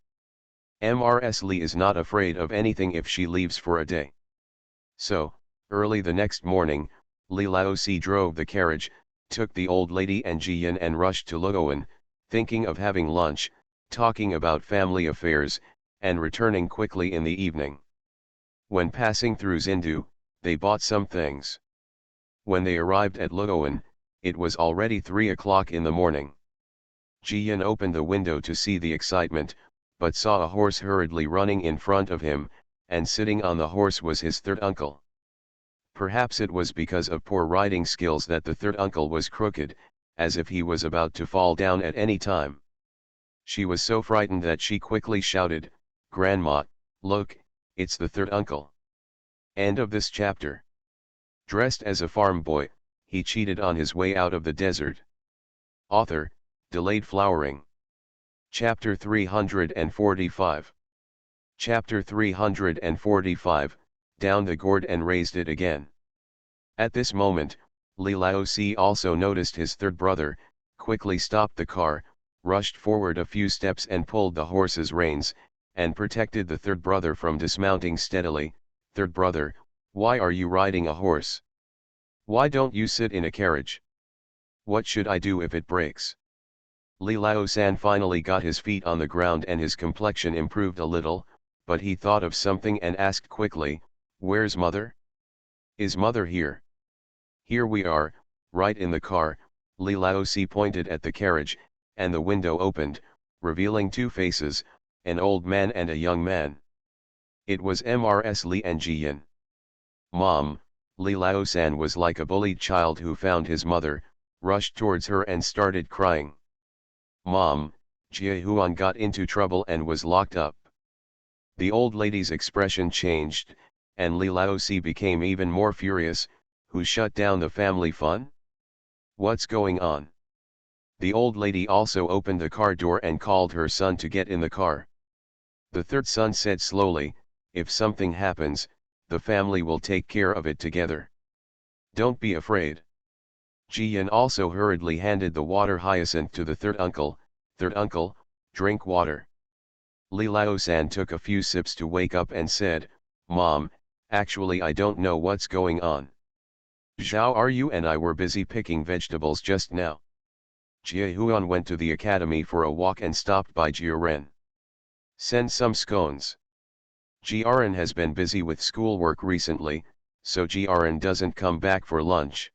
Mrs. Li is not afraid of anything if she leaves for a day. So, early the next morning, Li Laosi drove the carriage, took the old lady and Jiyan and rushed to Luoan, thinking of having lunch, talking about family affairs, and returning quickly in the evening. When passing through Zindu, they bought some things. When they arrived at Luoan, it was already 3 o'clock in the morning. Jiyan opened the window to see the excitement, but saw a horse hurriedly running in front of him, and sitting on the horse was his third uncle. Perhaps it was because of poor riding skills that the third uncle was crooked, as if he was about to fall down at any time. She was so frightened that she quickly shouted, "Grandma, look, it's the third uncle." End of this chapter. Dressed as a farm boy, he cheated on his way out of the desert. Author, Delayed Flowering. Chapter 345. Chapter 345, Down the gourd and raised it again. At this moment, Li Laozi also noticed his third brother, quickly stopped the car, rushed forward a few steps and pulled the horse's reins, and protected the third brother from dismounting steadily. Third brother, why are you riding a horse? Why don't you sit in a carriage? What should I do if it breaks? Li Laosan finally got his feet on the ground and his complexion improved a little, but he thought of something and asked quickly, "Where's mother? Is mother here?" "Here we are, right in the car." Li Laosi pointed at the carriage, and the window opened, revealing two faces, an old man and a young man. It was Mrs. Li and Jiyan. "Mom," Li Laosan was like a bullied child who found his mother, rushed towards her and started crying. "Mom, Jie Huan got into trouble and was locked up." The old lady's expression changed, and Li Laosi became even more furious. "Who shut down the family fun? What's going on?" The old lady also opened the car door and called her son to get in the car. The third son said slowly, "If something happens, the family will take care of it together. Don't be afraid." Jiyan also hurriedly handed the water hyacinth to the third uncle. "Third uncle, drink water." Li Laosan took a few sips to wake up and said, "Mom, actually I don't know what's going on. Zhao are you and I were busy picking vegetables just now." Jie Huan went to the academy for a walk and stopped by Jiren. "Send some scones." Jiren has been busy with schoolwork recently, so Jiren doesn't come back for lunch.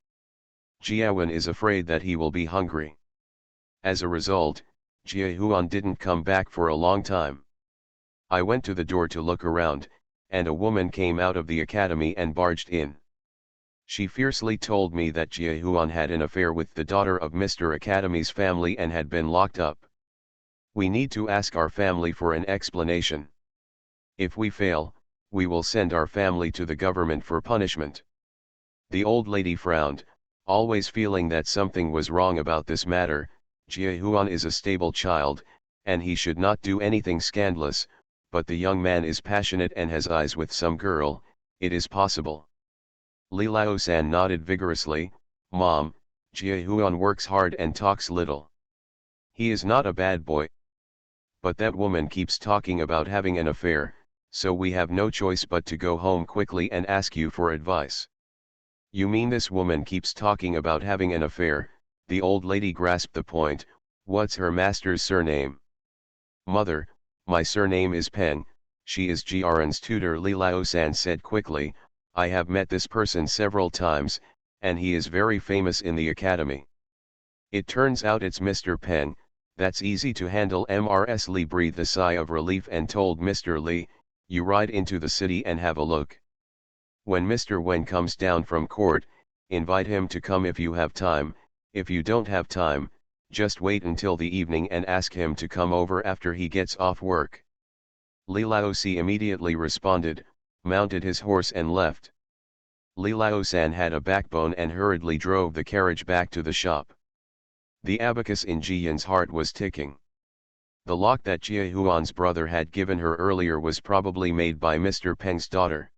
Jiawen is afraid that he will be hungry. As a result, Jie Huan didn't come back for a long time. I went to the door to look around, and a woman came out of the academy and barged in. She fiercely told me that Jie Huan had an affair with the daughter of Mr. Academy's family and had been locked up. We need to ask our family for an explanation. If we fail, we will send our family to the government for punishment. The old lady frowned, always feeling that something was wrong about this matter. Jie Huan is a stable child, and he should not do anything scandalous, but the young man is passionate and has eyes with some girl. It is possible. Li Laosan nodded vigorously. "Mom, Jie Huan works hard and talks little. He is not a bad boy. But that woman keeps talking about having an affair, so we have no choice but to go home quickly and ask you for advice." "You mean this woman keeps talking about having an affair?" The old lady grasped the point. "What's her master's surname?" "Mother, my surname is Peng. She is Jiren's tutor," Li Laosan said quickly. "I have met this person several times, and he is very famous in the academy." "It turns out it's Mr. Peng. That's easy to handle." Mrs. Li breathed a sigh of relief and told Mr. Li, "You ride into the city and have a look. When Mr. Wen comes down from court, invite him to come if you have time. If you don't have time, just wait until the evening and ask him to come over after he gets off work." Li Laosi immediately responded, mounted his horse and left. Li Laosan had a backbone and hurriedly drove the carriage back to the shop. The abacus in Jiyan's heart was ticking. The lock that Jie Huan's brother had given her earlier was probably made by Mr. Peng's daughter.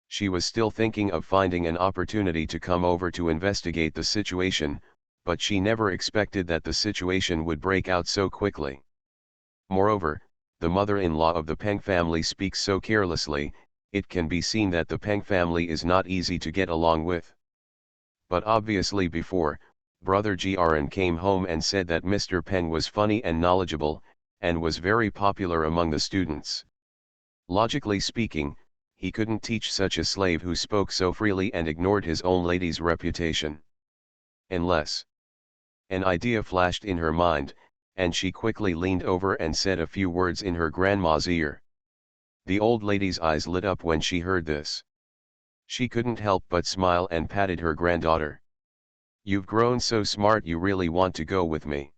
She was still thinking of finding an opportunity to come over to investigate the situation, but she never expected that the situation would break out so quickly. Moreover, the mother-in-law of the Peng family speaks so carelessly. It can be seen that the Peng family is not easy to get along with. But obviously before, brother Jiren came home and said that Mr. Peng was funny and knowledgeable, and was very popular among the students. Logically speaking, he couldn't teach such a slave who spoke so freely and ignored his own lady's reputation. Unless. An idea flashed in her mind, and she quickly leaned over and said a few words in her grandma's ear. The old lady's eyes lit up when she heard this. She couldn't help but smile and patted her granddaughter. "You've grown so smart, you really want to go with me?"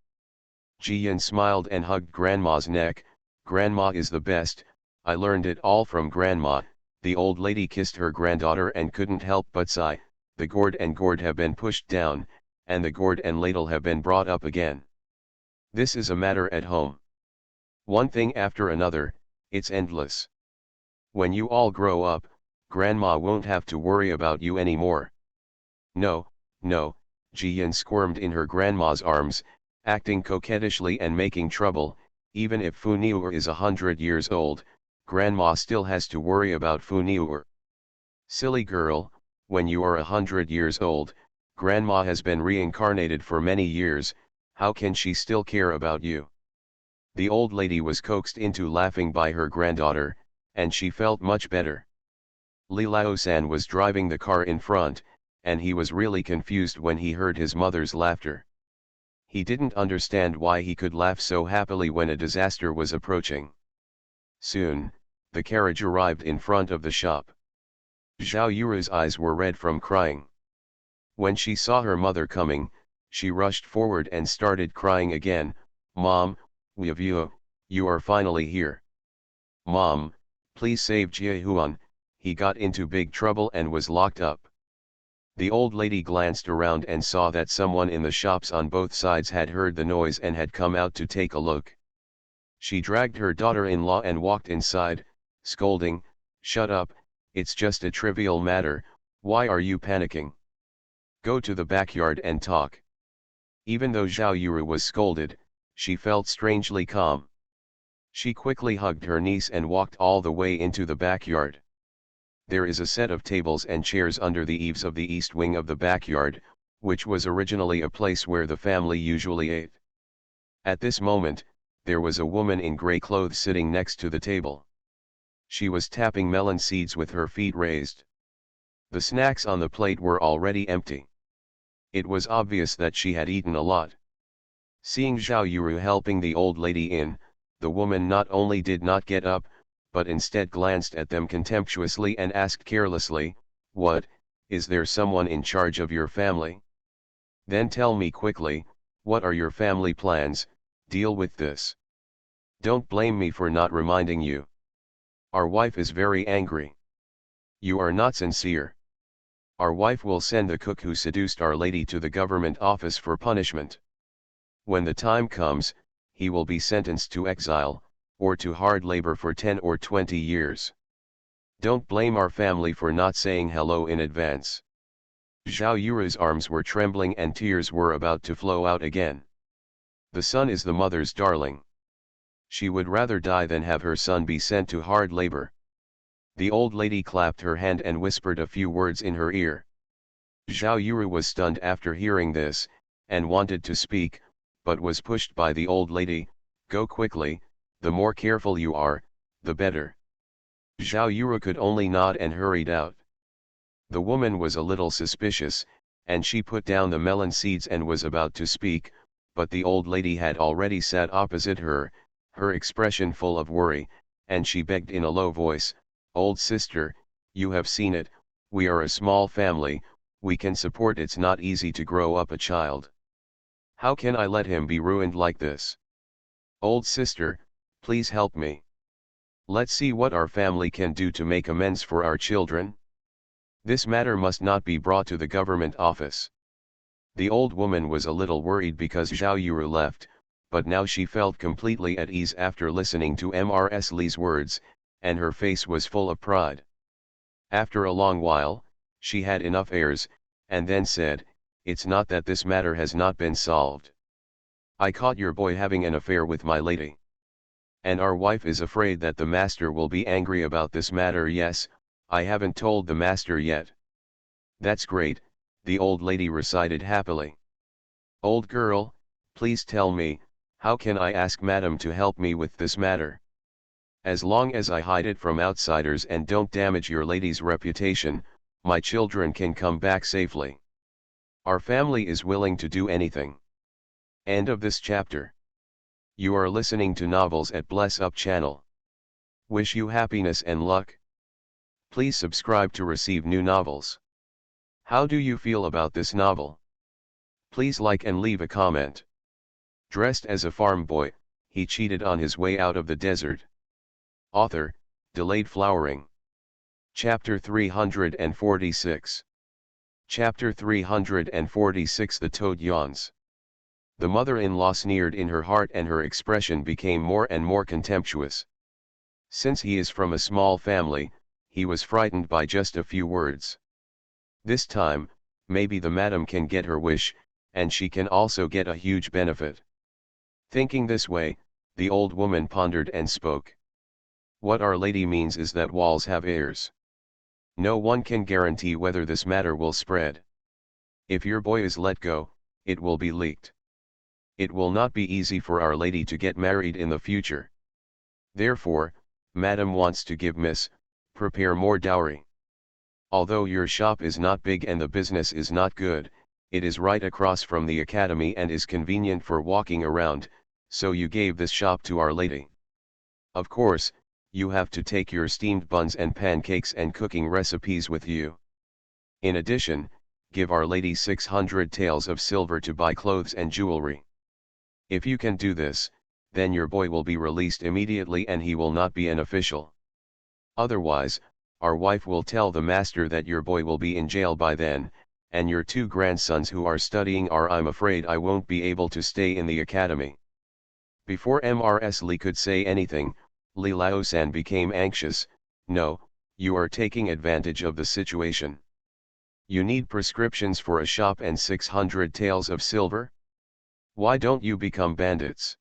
Jiyan smiled and hugged grandma's neck. "Grandma is the best, I learned it all from grandma." The old lady kissed her granddaughter and couldn't help but sigh. The gourd and gourd have been pushed down, and the gourd and ladle have been brought up again. This is a matter at home. One thing after another, It's endless. When you all grow up, grandma won't have to worry about you anymore. No, no, Jiyan squirmed in her grandma's arms, acting coquettishly and making trouble. Even if Funiur is 100 years old, grandma still has to worry about Funiur. Silly girl, when you are 100 years old, grandma has been reincarnated for many years, how can she still care about you? The old lady was coaxed into laughing by her granddaughter, and she felt much better. Li Laosan was driving the car in front, and he was really confused when he heard his mother's laughter. He didn't understand why he could laugh so happily when a disaster was approaching. Soon, the carriage arrived in front of the shop. Zhao Yuru's eyes were red from crying. When she saw her mother coming, she rushed forward and started crying again. Mom, you are finally here. Mom, please save Jie Huan, he got into big trouble and was locked up. The old lady glanced around and saw that someone in the shops on both sides had heard the noise and had come out to take a look. She dragged her daughter-in-law and walked inside, scolding, "Shut up, it's just a trivial matter, why are you panicking? Go to the backyard and talk." Even though Zhao Yuru was scolded, she felt strangely calm. She quickly hugged her niece and walked all the way into the backyard. There is a set of tables and chairs under the eaves of the east wing of the backyard, which was originally a place where the family usually ate. At this moment, there was a woman in grey clothes sitting next to the table. She was tapping melon seeds with her feet raised. The snacks on the plate were already empty. It was obvious that she had eaten a lot. Seeing Zhao Yuru helping the old lady in, the woman not only did not get up, but instead glanced at them contemptuously and asked carelessly, "What, is there someone in charge of your family? Then tell me quickly, what are your family plans, deal with this. Don't blame me for not reminding you. Our wife is very angry. You are not sincere. Our wife will send the cook who seduced our lady to the government office for punishment. When the time comes, he will be sentenced to exile, or to hard labor for 10 or 20 years. Don't blame our family for not saying hello in advance." Zhao Yuru's arms were trembling and tears were about to flow out again. The son is the mother's darling. She would rather die than have her son be sent to hard labor. The old lady clapped her hand and whispered a few words in her ear. Zhao Yuru was stunned after hearing this, and wanted to speak, but was pushed by the old lady. "Go quickly, the more careful you are, the better." Zhao Yuru could only nod and hurried out. The woman was a little suspicious, and she put down the melon seeds and was about to speak, but the old lady had already sat opposite her, her expression full of worry, and she begged in a low voice, "Old sister, you have seen it, we are a small family, we can support. It's not easy to grow up a child. How can I let him be ruined like this? Old sister, please help me. Let's see what our family can do to make amends for our children. This matter must not be brought to the government office." The old woman was a little worried because Zhao Yuru left, but now she felt completely at ease after listening to Mrs. Li's words, and her face was full of pride. After a long while, she had enough airs, and then said, "It's not that this matter has not been solved. I caught your boy having an affair with my lady. And our wife is afraid that the master will be angry about this matter. Yes, I haven't told the master yet." "That's great," the old lady recited happily. "Old girl, please tell me, how can I ask madam to help me with this matter? As long as I hide it from outsiders and don't damage your lady's reputation, my children can come back safely. Our family is willing to do anything." End of this chapter. You are listening to Novels at Bless Up channel. Wish you happiness and luck. Please subscribe to receive new novels. How do you feel about this novel? Please like and leave a comment. Dressed as a farm boy, he cheated on his way out of the desert. Author, Delayed Flowering. Chapter 346. Chapter 346. The Toad Yawns. The mother-in-law sneered in her heart and her expression became more and more contemptuous. Since he is from a small family, he was frightened by just a few words. This time, maybe the madam can get her wish, and she can also get a huge benefit. Thinking this way, the old woman pondered and spoke. What Our Lady means is that walls have ears. No one can guarantee whether this matter will spread. If your boy is let go, it will be leaked. It will not be easy for Our Lady to get married in the future. Therefore, Madam wants to give Miss, prepare more dowry. Although your shop is not big and the business is not good, it is right across from the academy and is convenient for walking around, so you gave this shop to Our Lady. Of course, you have to take your steamed buns and pancakes and cooking recipes with you. In addition, give Our Lady 600 taels of silver to buy clothes and jewelry. If you can do this, then your boy will be released immediately and he will not be an official. Otherwise, our wife will tell the master that your boy will be in jail by then, and your 2 grandsons who are studying I'm afraid I won't be able to stay in the academy. Before Mrs. Lee could say anything, Li Laosan became anxious. No, you are taking advantage of the situation. You need prescriptions for a shop and 600 taels of silver? Why don't you become bandits?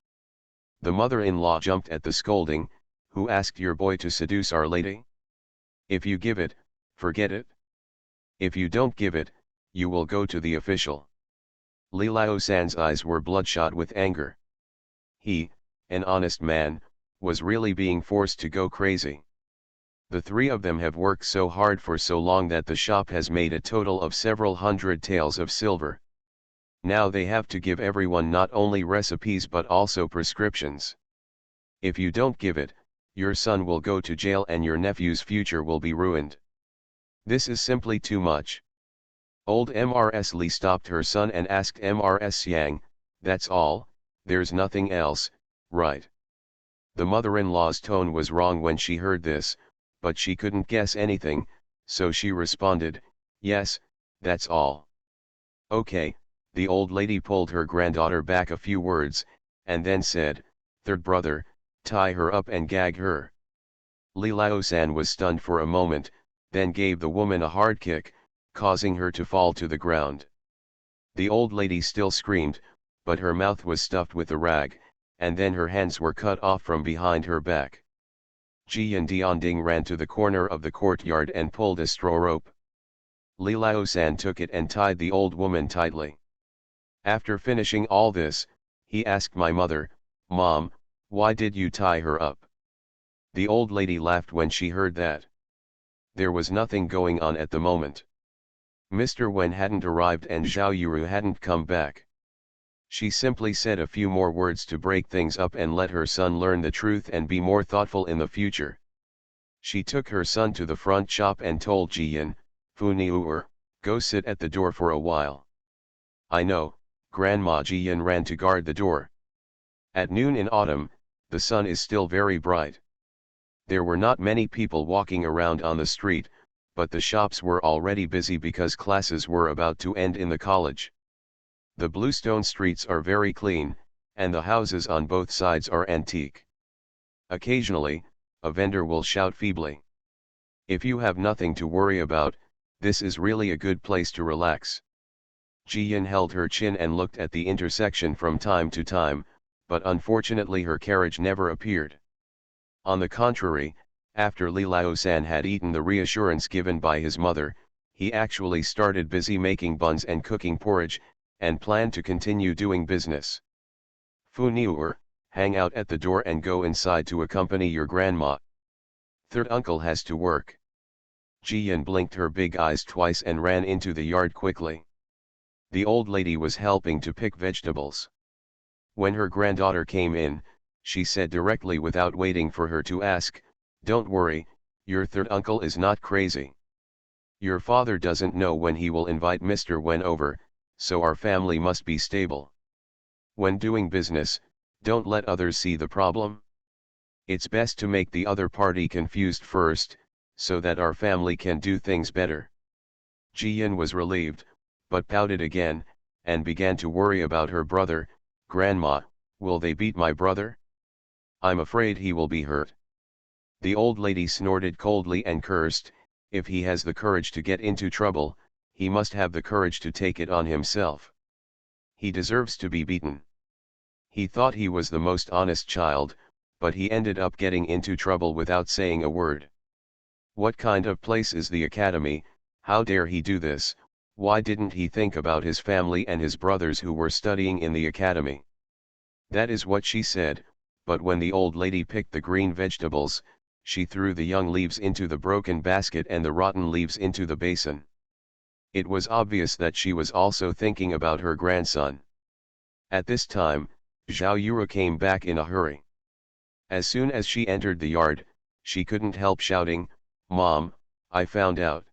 The mother-in-law jumped at the scolding. Who asked your boy to seduce Our Lady? If you give it, forget it. If you don't give it, you will go to the official. Li Laosan's eyes were bloodshot with anger. He, an honest man, was really being forced to go crazy. The 3 of them have worked so hard for so long that the shop has made a total of several hundred taels of silver. Now they have to give everyone not only recipes but also prescriptions. If you don't give it, your son will go to jail and your nephew's future will be ruined. This is simply too much. Old Mrs. Lee stopped her son and asked Mrs. Yang, that's all, there's nothing else, right? The mother-in-law's tone was wrong when she heard this, but she couldn't guess anything, so she responded, yes, that's all. Okay, the old lady pulled her granddaughter back a few words, and then said, third brother, tie her up and gag her. Li Laosan was stunned for a moment, then gave the woman a hard kick, causing her to fall to the ground. The old lady still screamed, but her mouth was stuffed with a rag, and then her hands were cut off from behind her back. Jian Dianding ran to the corner of the courtyard and pulled a straw rope. Li Laosan took it and tied the old woman tightly. After finishing all this, he asked my mother, Mom, why did you tie her up? The old lady laughed when she heard that. There was nothing going on at the moment. Mr. Wen hadn't arrived and Zhao Yuru hadn't come back. She simply said a few more words to break things up and let her son learn the truth and be more thoughtful in the future. She took her son to the front shop and told Jian, Fu Niuer, go sit at the door for a while. I know, Grandma. Jian ran to guard the door. At noon in autumn, the sun is still very bright. There were not many people walking around on the street, but the shops were already busy because classes were about to end in the college. The bluestone streets are very clean, and the houses on both sides are antique. Occasionally, a vendor will shout feebly. If you have nothing to worry about, this is really a good place to relax. Jian held her chin and looked at the intersection from time to time, but unfortunately her carriage never appeared. On the contrary, after Li Laosan had eaten the reassurance given by his mother, he actually started busy making buns and cooking porridge, and planned to continue doing business. Fu Niuer, hang out at the door and go inside to accompany your grandma. Third uncle has to work. Jian blinked her big eyes twice and ran into the yard quickly. The old lady was helping to pick vegetables. When her granddaughter came in, she said directly without waiting for her to ask, don't worry, your third uncle is not crazy. Your father doesn't know when he will invite Mr. Wen over, so our family must be stable. When doing business, don't let others see the problem. It's best to make the other party confused first, so that our family can do things better. Jian was relieved, but pouted again, and began to worry about her brother. Grandma, will they beat my brother? I'm afraid he will be hurt. The old lady snorted coldly and cursed, if he has the courage to get into trouble, he must have the courage to take it on himself. He deserves to be beaten. He thought he was the most honest child, but he ended up getting into trouble without saying a word. What kind of place is the academy? How dare he do this? Why didn't he think about his family and his brothers who were studying in the academy? That is what she said, but when the old lady picked the green vegetables, she threw the young leaves into the broken basket and the rotten leaves into the basin. It was obvious that she was also thinking about her grandson. At this time, Zhao Yura came back in a hurry. As soon as she entered the yard, she couldn't help shouting, "Mom, I found out."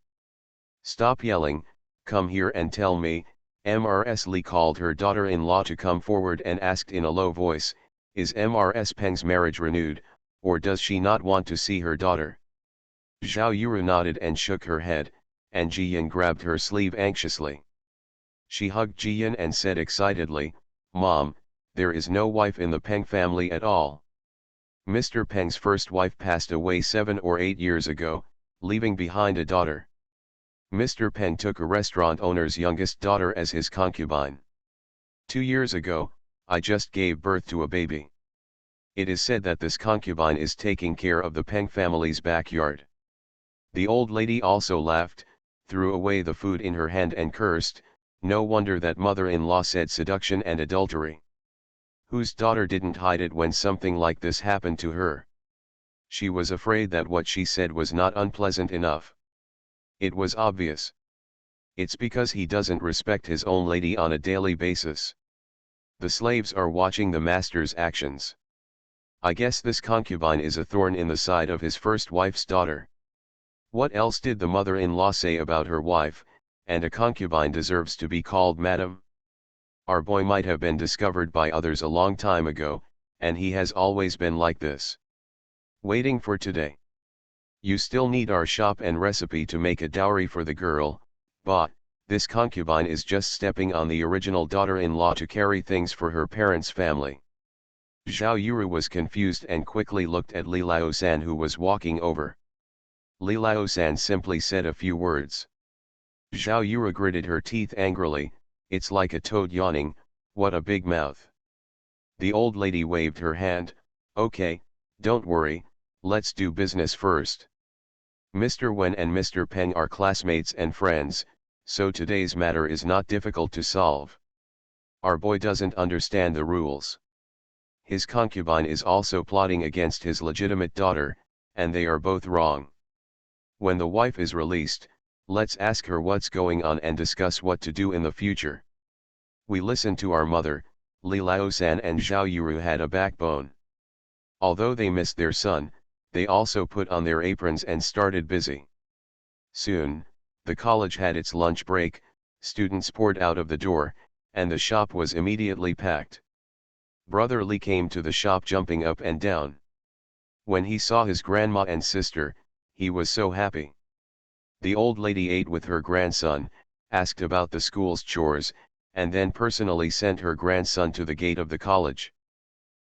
"Stop yelling, come here and tell me." Mrs. Li called her daughter-in-law to come forward and asked in a low voice, "Is Mrs. Peng's marriage renewed, or does she not want to see her daughter?" Zhao Yura nodded and shook her head, and Jiyan grabbed her sleeve anxiously. She hugged Jiyan and said excitedly, "Mom, there is no wife in the Peng family at all. Mr. Peng's first wife passed away 7 or 8 years ago, leaving behind a daughter. Mr. Peng took a restaurant owner's youngest daughter as his concubine. 2 years ago, I just gave birth to a baby. It is said that this concubine is taking care of the Peng family's backyard." The old lady also laughed, threw away the food in her hand and cursed, "No wonder that mother-in-law said seduction and adultery. Whose daughter didn't hide it when something like this happened to her? She was afraid that what she said was not unpleasant enough. It was obvious. It's because he doesn't respect his own lady on a daily basis. The slaves are watching the master's actions. I guess this concubine is a thorn in the side of his first wife's daughter. What else did the mother-in-law say about her wife, and a concubine deserves to be called madam? Our boy might have been discovered by others a long time ago, and he has always been like this. Waiting for today. You still need our shop and recipe to make a dowry for the girl, but this concubine is just stepping on the original daughter-in-law to carry things for her parents' family." Zhao Yuru was confused and quickly looked at Li Lao-san, who was walking over. Li Lao-san simply said a few words. Zhao Yuru gritted her teeth angrily, "It's like a toad yawning, what a big mouth." The old lady waved her hand, "Okay, don't worry, let's do business first. Mr. Wen and Mr. Peng are classmates and friends, so today's matter is not difficult to solve. Our boy doesn't understand the rules. His concubine is also plotting against his legitimate daughter, and they are both wrong. When the wife is released, let's ask her what's going on and discuss what to do in the future. We listened to our mother." Li Lao-san and Zhao Yuru had a backbone. Although they missed their son, they also put on their aprons and started busy. Soon, the college had its lunch break, students poured out of the door, and the shop was immediately packed. Brother Li came to the shop jumping up and down. When he saw his grandma and sister, he was so happy. The old lady ate with her grandson, asked about the school's chores, and then personally sent her grandson to the gate of the college.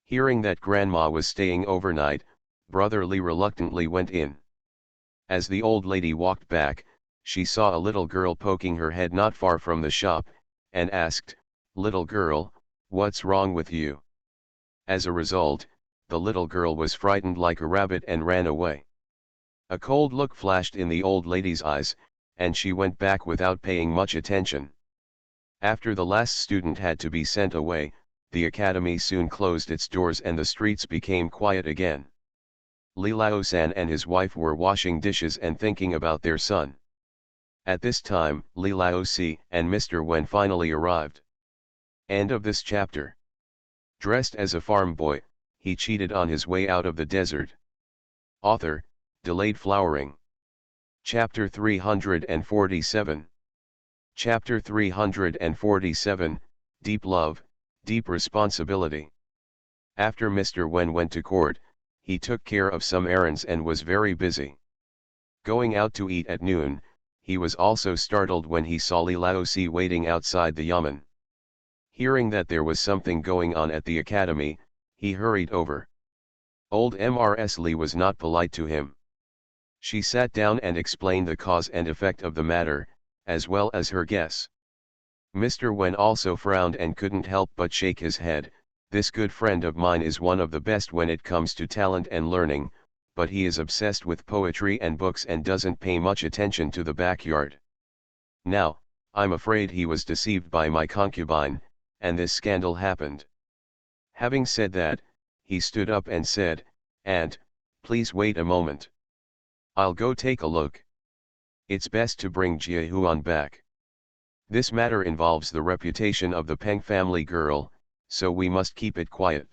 Hearing that grandma was staying overnight, Brother Li reluctantly went in. As the old lady walked back, she saw a little girl poking her head not far from the shop, and asked, "Little girl, what's wrong with you?" As a result, the little girl was frightened like a rabbit and ran away. A cold look flashed in the old lady's eyes, and she went back without paying much attention. After the last student had to be sent away, the academy soon closed its doors and the streets became quiet again. Li Lao-san and his wife were washing dishes and thinking about their son. At this time, Li Lao-si and Mr. Wen finally arrived. End of this chapter. Dressed as a farm boy, he cheated on his way out of the desert. Author, Delayed Flowering. Chapter 347. Chapter 347, Deep Love, Deep Responsibility. After Mr. Wen went to court, he took care of some errands and was very busy. Going out to eat at noon, he was also startled when he saw Li Laosi waiting outside the yamen. Hearing that there was something going on at the academy, he hurried over. Old Mrs. Lee was not polite to him. She sat down and explained the cause and effect of the matter, as well as her guess. Mr. Wen also frowned and couldn't help but shake his head. This good friend of mine is one of the best when it comes to talent and learning, but he is obsessed with poetry and books and doesn't pay much attention to the backyard. Now, I'm afraid he was deceived by my concubine, and this scandal happened. Having said that, he stood up and said, "Aunt, please wait a moment. I'll go take a look. It's best to bring Jia Huan back. This matter involves the reputation of the Peng family girl, so we must keep it quiet.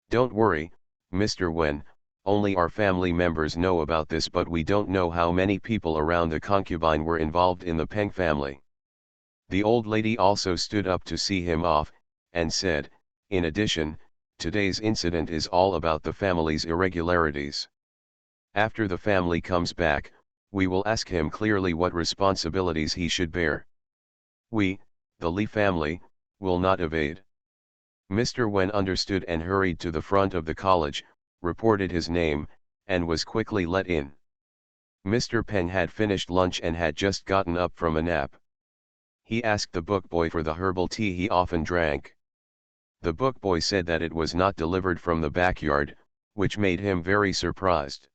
Don't worry, Mr. Wen, only our family members know about this, but we don't know how many people around the concubine were involved in the Peng family." The old lady also stood up to see him off, and said, "In addition, today's incident is all about the family's irregularities. After the family comes back, we will ask him clearly what responsibilities he should bear. We, the Li family, will not evade." Mr. Wen understood and hurried to the front of the college, reported his name, and was quickly let in. Mr. Peng had finished lunch and had just gotten up from a nap. He asked the book boy for the herbal tea he often drank. The book boy said that it was not delivered from the backyard, which made him very surprised.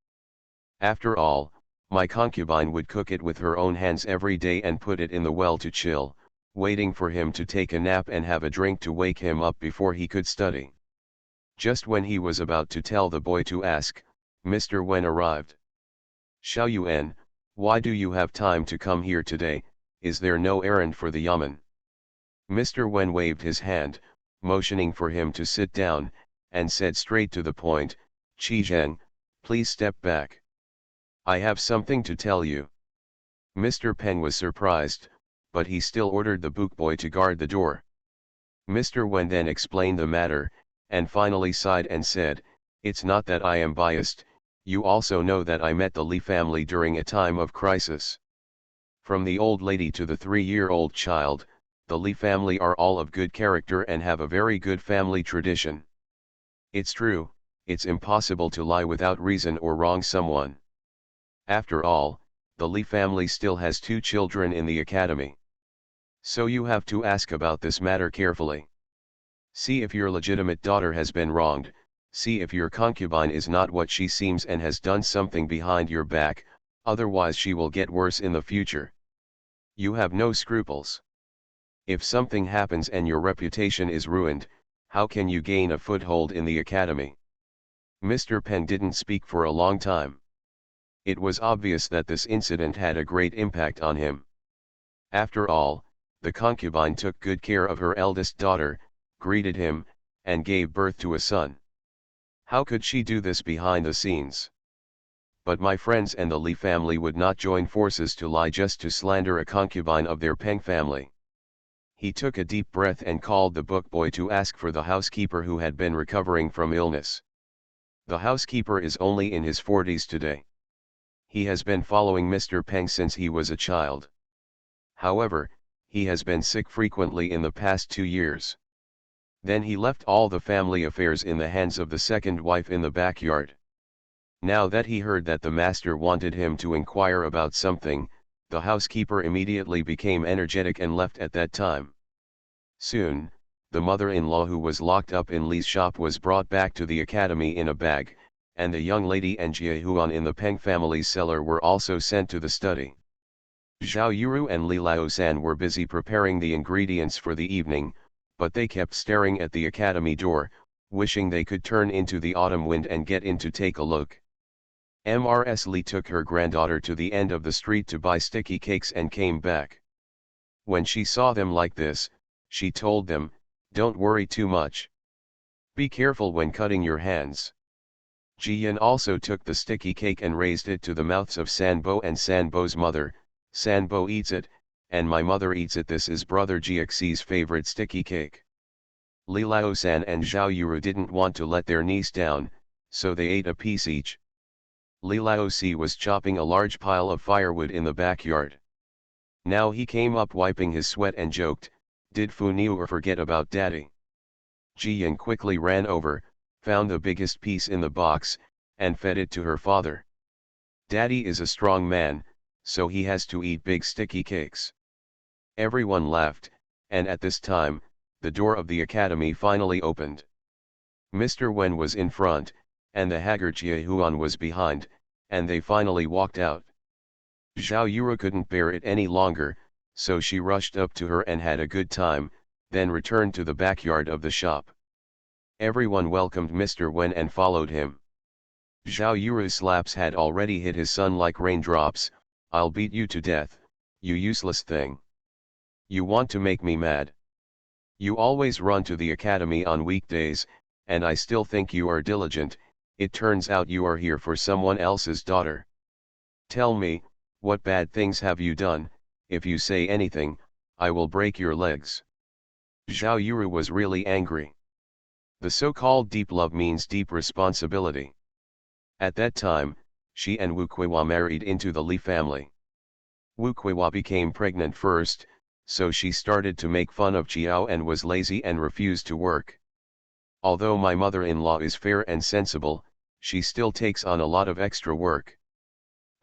After all, my concubine would cook it with her own hands every day and put it in the well to chill, waiting for him to take a nap and have a drink to wake him up before he could study. Just when he was about to tell the boy to ask, Mr. Wen arrived. "Xiao Yuan, why do you have time to come here today? Is there no errand for the yamen?" Mr. Wen waved his hand, motioning for him to sit down, and said straight to the point, "Qi Zheng, please step back. I have something to tell you." Mr. Peng was surprised, but he still ordered the book boy to guard the door. Mr. Wen then explained the matter, and finally sighed and said, "It's not that I am biased, you also know that I met the Li family during a time of crisis. From the old lady to the 3-year-old child, the Li family are all of good character and have a very good family tradition. It's true, it's impossible to lie without reason or wrong someone. After all, the Li family still has 2 children in the academy. So you have to ask about this matter carefully. See if your legitimate daughter has been wronged, see if your concubine is not what she seems and has done something behind your back, otherwise she will get worse in the future. You have no scruples. If something happens and your reputation is ruined, how can you gain a foothold in the academy?" Mr. Peng didn't speak for a long time. It was obvious that this incident had a great impact on him. After all, the concubine took good care of her eldest daughter, greeted him, and gave birth to a son. How could she do this behind the scenes? But my friends and the Li family would not join forces to lie just to slander a concubine of their Peng family. He took a deep breath and called the book boy to ask for the housekeeper who had been recovering from illness. The housekeeper is only in his 40s today. He has been following Mr. Peng since he was a child. However, he has been sick frequently in the past 2 years. Then he left all the family affairs in the hands of the second wife in the backyard. Now that he heard that the master wanted him to inquire about something, the housekeeper immediately became energetic and left at that time. Soon, the mother-in-law who was locked up in Li's shop was brought back to the academy in a bag, and the young lady and Jia Huan in the Peng family's cellar were also sent to the study. Zhao Yuru and Li Laosan were busy preparing the ingredients for the evening, but they kept staring at the academy door, wishing they could turn into the autumn wind and get in to take a look. Mrs. Li took her granddaughter to the end of the street to buy sticky cakes and came back. When she saw them like this, she told them, "Don't worry too much. Be careful when cutting your hands." Jiyan also took the sticky cake and raised it to the mouths of Sanbo and Sanbo's mother. "Sanbo eats it, and my mother eats it. This is brother Jiaxi's favorite sticky cake." Li Laosan and Zhao Yuru didn't want to let their niece down, so they ate a piece each. Li Laosi was chopping a large pile of firewood in the backyard. Now he came up wiping his sweat and joked, "Did Fu Niu forget about daddy?" Jiyan quickly ran over, found the biggest piece in the box, and fed it to her father. Daddy is a strong man, so he has to eat big sticky cakes. Everyone laughed, and at this time, the door of the academy finally opened. Mr. Wen was in front, and the haggard Jie Huan was behind, and they finally walked out. Zhao Yura couldn't bear it any longer, so she rushed up to her and had a good time, then returned to the backyard of the shop. Everyone welcomed Mr. Wen and followed him. Zhao Yura's slaps had already hit his son like raindrops. "I'll beat you to death, you useless thing. You want to make me mad. You always run to the academy on weekdays, and I still think you are diligent. It turns out you are here for someone else's daughter. Tell me, what bad things have you done? If you say anything, I will break your legs." Zhao Yuru was really angry. The so-called deep love means deep responsibility. At that time, she and Wu Kuiwa married into the Li family. Wu Kuiwa became pregnant first, so she started to make fun of Jiao and was lazy and refused to work. Although my mother-in-law is fair and sensible, she still takes on a lot of extra work.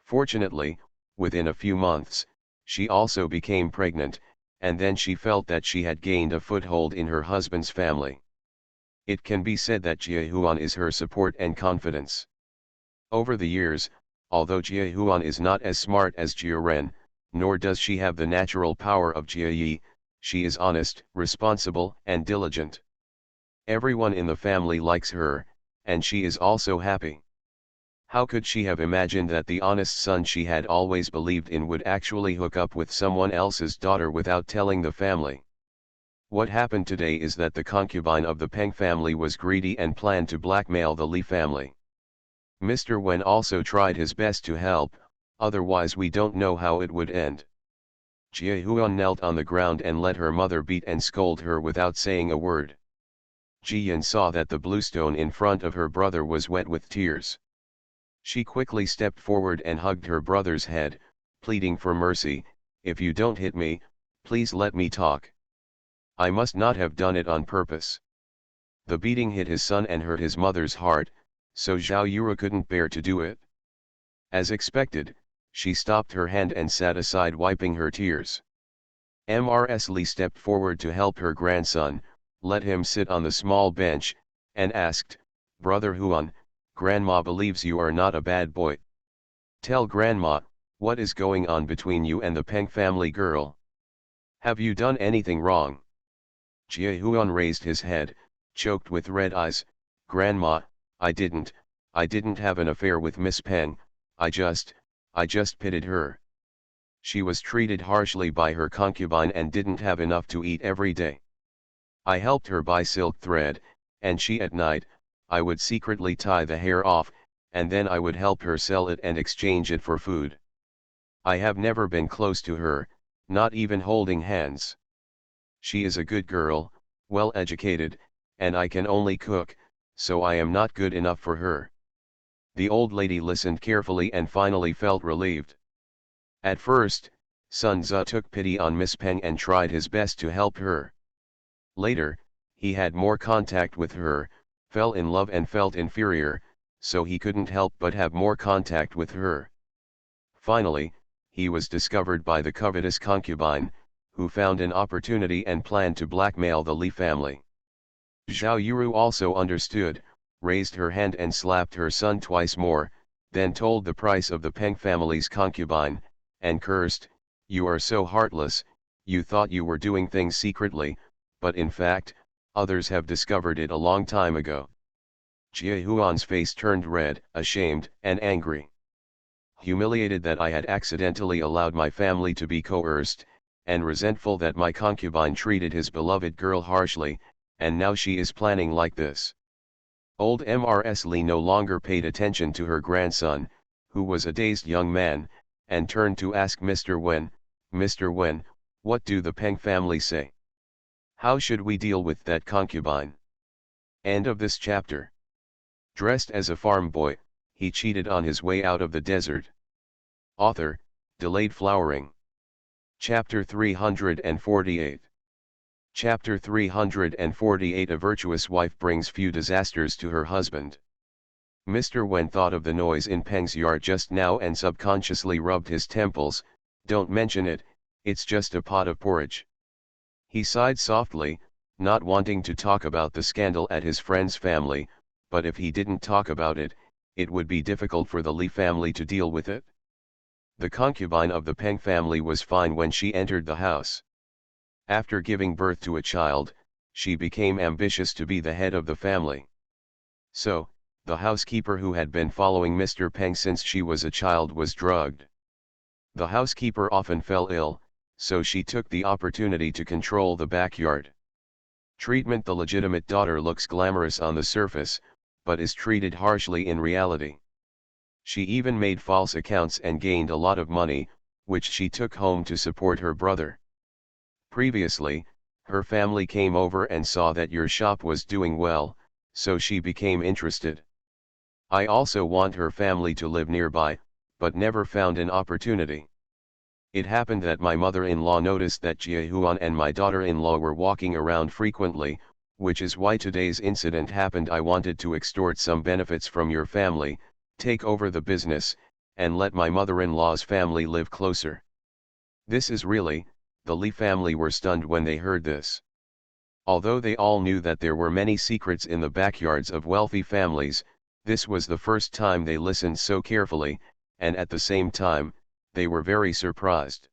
Fortunately, within a few months, she also became pregnant, and then she felt that she had gained a foothold in her husband's family. It can be said that Jie Huan is her support and confidence. Over the years, although Jie Huan is not as smart as Jie Ren, nor does she have the natural power of Jie Yi, she is honest, responsible, and diligent. Everyone in the family likes her, and she is also happy. How could she have imagined that the honest son she had always believed in would actually hook up with someone else's daughter without telling the family? What happened today is that the concubine of the Peng family was greedy and planned to blackmail the Li family. Mr. Wen also tried his best to help, otherwise we don't know how it would end. Jie Huan knelt on the ground and let her mother beat and scold her without saying a word. Ji Yan saw that the bluestone in front of her brother was wet with tears. She quickly stepped forward and hugged her brother's head, pleading for mercy. "If you don't hit me, please let me talk. I must not have done it on purpose." The beating hit his son and hurt his mother's heart, so Zhao Yura couldn't bear to do it. As expected, she stopped her hand and sat aside wiping her tears. Mrs. Li stepped forward to help her grandson, let him sit on the small bench, and asked, "Brother Huan, Grandma believes you are not a bad boy. Tell Grandma, what is going on between you and the Peng family girl? Have you done anything wrong?" Jie Huan raised his head, choked with red eyes. "Grandma, I didn't have an affair with Miss Peng, I just pitied her. She was treated harshly by her concubine and didn't have enough to eat every day. I helped her buy silk thread, and at night, I would secretly tie the hair off, and then I would help her sell it and exchange it for food. I have never been close to her, not even holding hands. She is a good girl, well educated, and I can only cook, so I am not good enough for her." The old lady listened carefully and finally felt relieved. At first, Sun Tzu took pity on Miss Peng and tried his best to help her. Later, he had more contact with her, fell in love and felt inferior, so he couldn't help but have more contact with her. Finally, he was discovered by the covetous concubine, who found an opportunity and planned to blackmail the Li family. Zhao Yuru also understood, raised her hand and slapped her son twice more, then told the price of the Peng family's concubine, and cursed, "You are so heartless, you thought you were doing things secretly, but in fact, others have discovered it a long time ago." Jie Huan's face turned red, ashamed and angry. Humiliated that I had accidentally allowed my family to be coerced, and resentful that my concubine treated his beloved girl harshly, and now she is planning like this. Old Mrs. Li no longer paid attention to her grandson, who was a dazed young man, and turned to ask Mr. Wen, "Mr. Wen, what do the Peng family say? How should we deal with that concubine?" End of this chapter. Dressed as a farm boy, he cheated on his way out of the desert. Author, Delayed Flowering. Chapter 348. Chapter 348. A virtuous wife brings few disasters to her husband. Mr. Wen thought of the noise in Peng's yard just now and subconsciously rubbed his temples. Don't mention it, it's just a pot of porridge. He sighed softly, not wanting to talk about the scandal at his friend's family, but if he didn't talk about it, it would be difficult for the Li family to deal with it. The concubine of the Peng family was fine when she entered the house. After giving birth to a child, she became ambitious to be the head of the family. So, the housekeeper who had been following Mr. Peng since she was a child was drugged. The housekeeper often fell ill, so she took the opportunity to control the backyard. Treatment. The legitimate daughter looks glamorous on the surface, but is treated harshly in reality. She even made false accounts and gained a lot of money, which she took home to support her brother. Previously, her family came over and saw that your shop was doing well, so she became interested. I also want her family to live nearby, but never found an opportunity. It happened that my mother-in-law noticed that Jia Huan and my daughter-in-law were walking around frequently, which is why today's incident happened. I wanted to extort some benefits from your family, take over the business, and let my mother-in-law's family live closer. This is really, the Li family were stunned when they heard this. Although they all knew that there were many secrets in the backyards of wealthy families, this was the first time they listened so carefully, and at the same time, they were very surprised.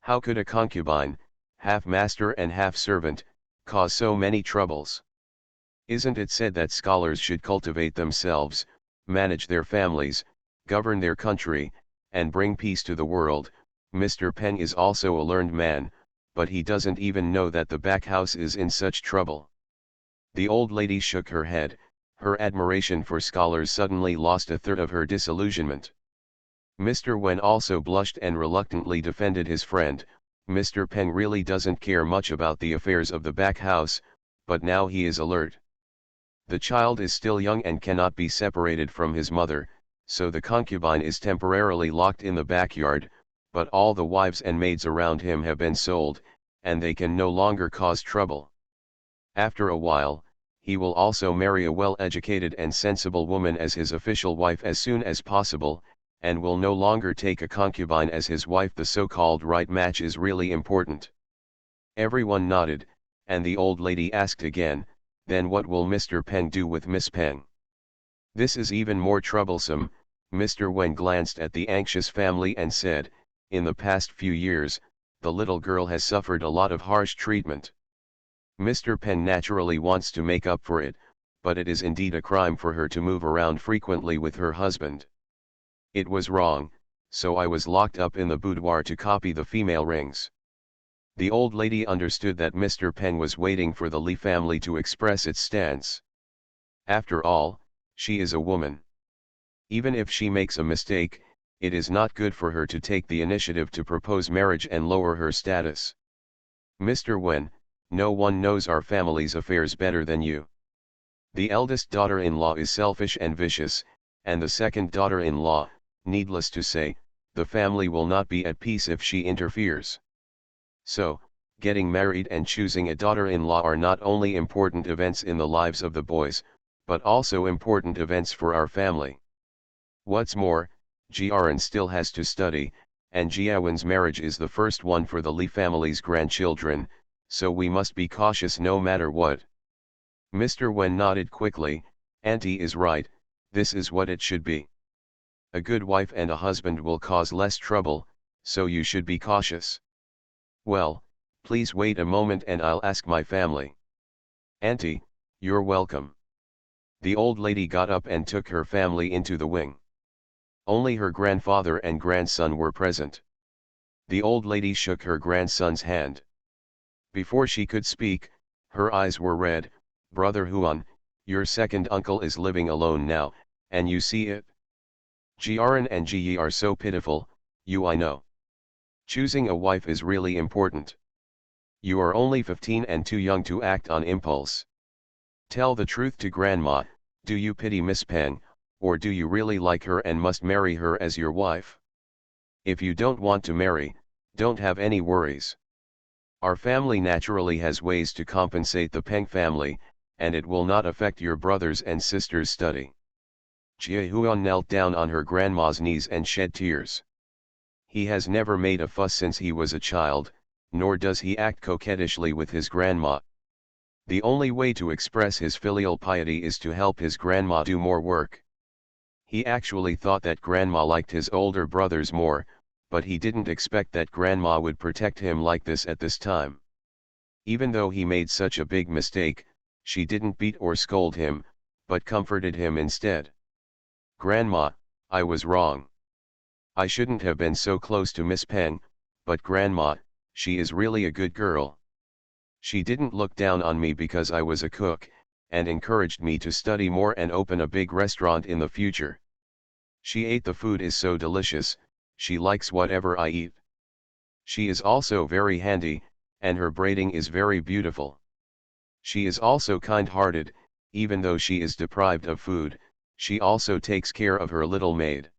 How could a concubine, half master and half servant, cause so many troubles? Isn't it said that scholars should cultivate themselves, manage their families, govern their country, and bring peace to the world? Mr. Peng is also a learned man, but he doesn't even know that the back house is in such trouble. The old lady shook her head. Her admiration for scholars suddenly lost a third of her disillusionment. Mr. Wen also blushed and reluctantly defended his friend. Mr. Peng really doesn't care much about the affairs of the back house, but now he is alert. The child is still young and cannot be separated from his mother, so the concubine is temporarily locked in the backyard, but all the wives and maids around him have been sold, and they can no longer cause trouble. After a while, he will also marry a well-educated and sensible woman as his official wife as soon as possible, and will no longer take a concubine as his wife. The so-called right match is really important. Everyone nodded, and the old lady asked again, then what will Mr. Peng do with Miss Peng? This is even more troublesome. Mr. Wen glanced at the anxious family and said, in the past few years, the little girl has suffered a lot of harsh treatment. Mr. Peng naturally wants to make up for it, but it is indeed a crime for her to move around frequently with her husband. It was wrong, so I was locked up in the boudoir to copy the female rings. The old lady understood that Mr. Peng was waiting for the Li family to express its stance. After all, she is a woman. Even if she makes a mistake, it is not good for her to take the initiative to propose marriage and lower her status. Mr. Wen, no one knows our family's affairs better than you. The eldest daughter-in-law is selfish and vicious, and the second daughter-in-law, needless to say, the family will not be at peace if she interferes. So, getting married and choosing a daughter-in-law are not only important events in the lives of the boys, but also important events for our family. What's more, Jiaran still has to study, and Jiawen's marriage is the first one for the Li family's grandchildren, so we must be cautious no matter what. Mr. Wen nodded quickly. Auntie is right, this is what it should be. A good wife and a husband will cause less trouble, so you should be cautious. Well, please wait a moment and I'll ask my family. Auntie, you're welcome. The old lady got up and took her family into the wing. Only her grandfather and grandson were present. The old lady shook her grandson's hand. Before she could speak, her eyes were red. Brother Huan, your second uncle is living alone now, and you see it. Jiaran and Ji are so pitiful, I know. Choosing a wife is really important. You are only 15 and too young to act on impulse. Tell the truth to grandma, do you pity Miss Peng, or do you really like her and must marry her as your wife? If you don't want to marry, don't have any worries. Our family naturally has ways to compensate the Peng family, and it will not affect your brothers and sisters' study. Jie Huan knelt down on her grandma's knees and shed tears. He has never made a fuss since he was a child, nor does he act coquettishly with his grandma. The only way to express his filial piety is to help his grandma do more work. He actually thought that grandma liked his older brothers more, but he didn't expect that grandma would protect him like this at this time. Even though he made such a big mistake, she didn't beat or scold him, but comforted him instead. "Grandma, I was wrong. I shouldn't have been so close to Miss Peng, but Grandma, she is really a good girl. She didn't look down on me because I was a cook, and encouraged me to study more and open a big restaurant in the future. She ate the food is so delicious, she likes whatever I eat. She is also very handy, and her braiding is very beautiful. She is also kind-hearted, even though she is deprived of food, she also takes care of her little maid.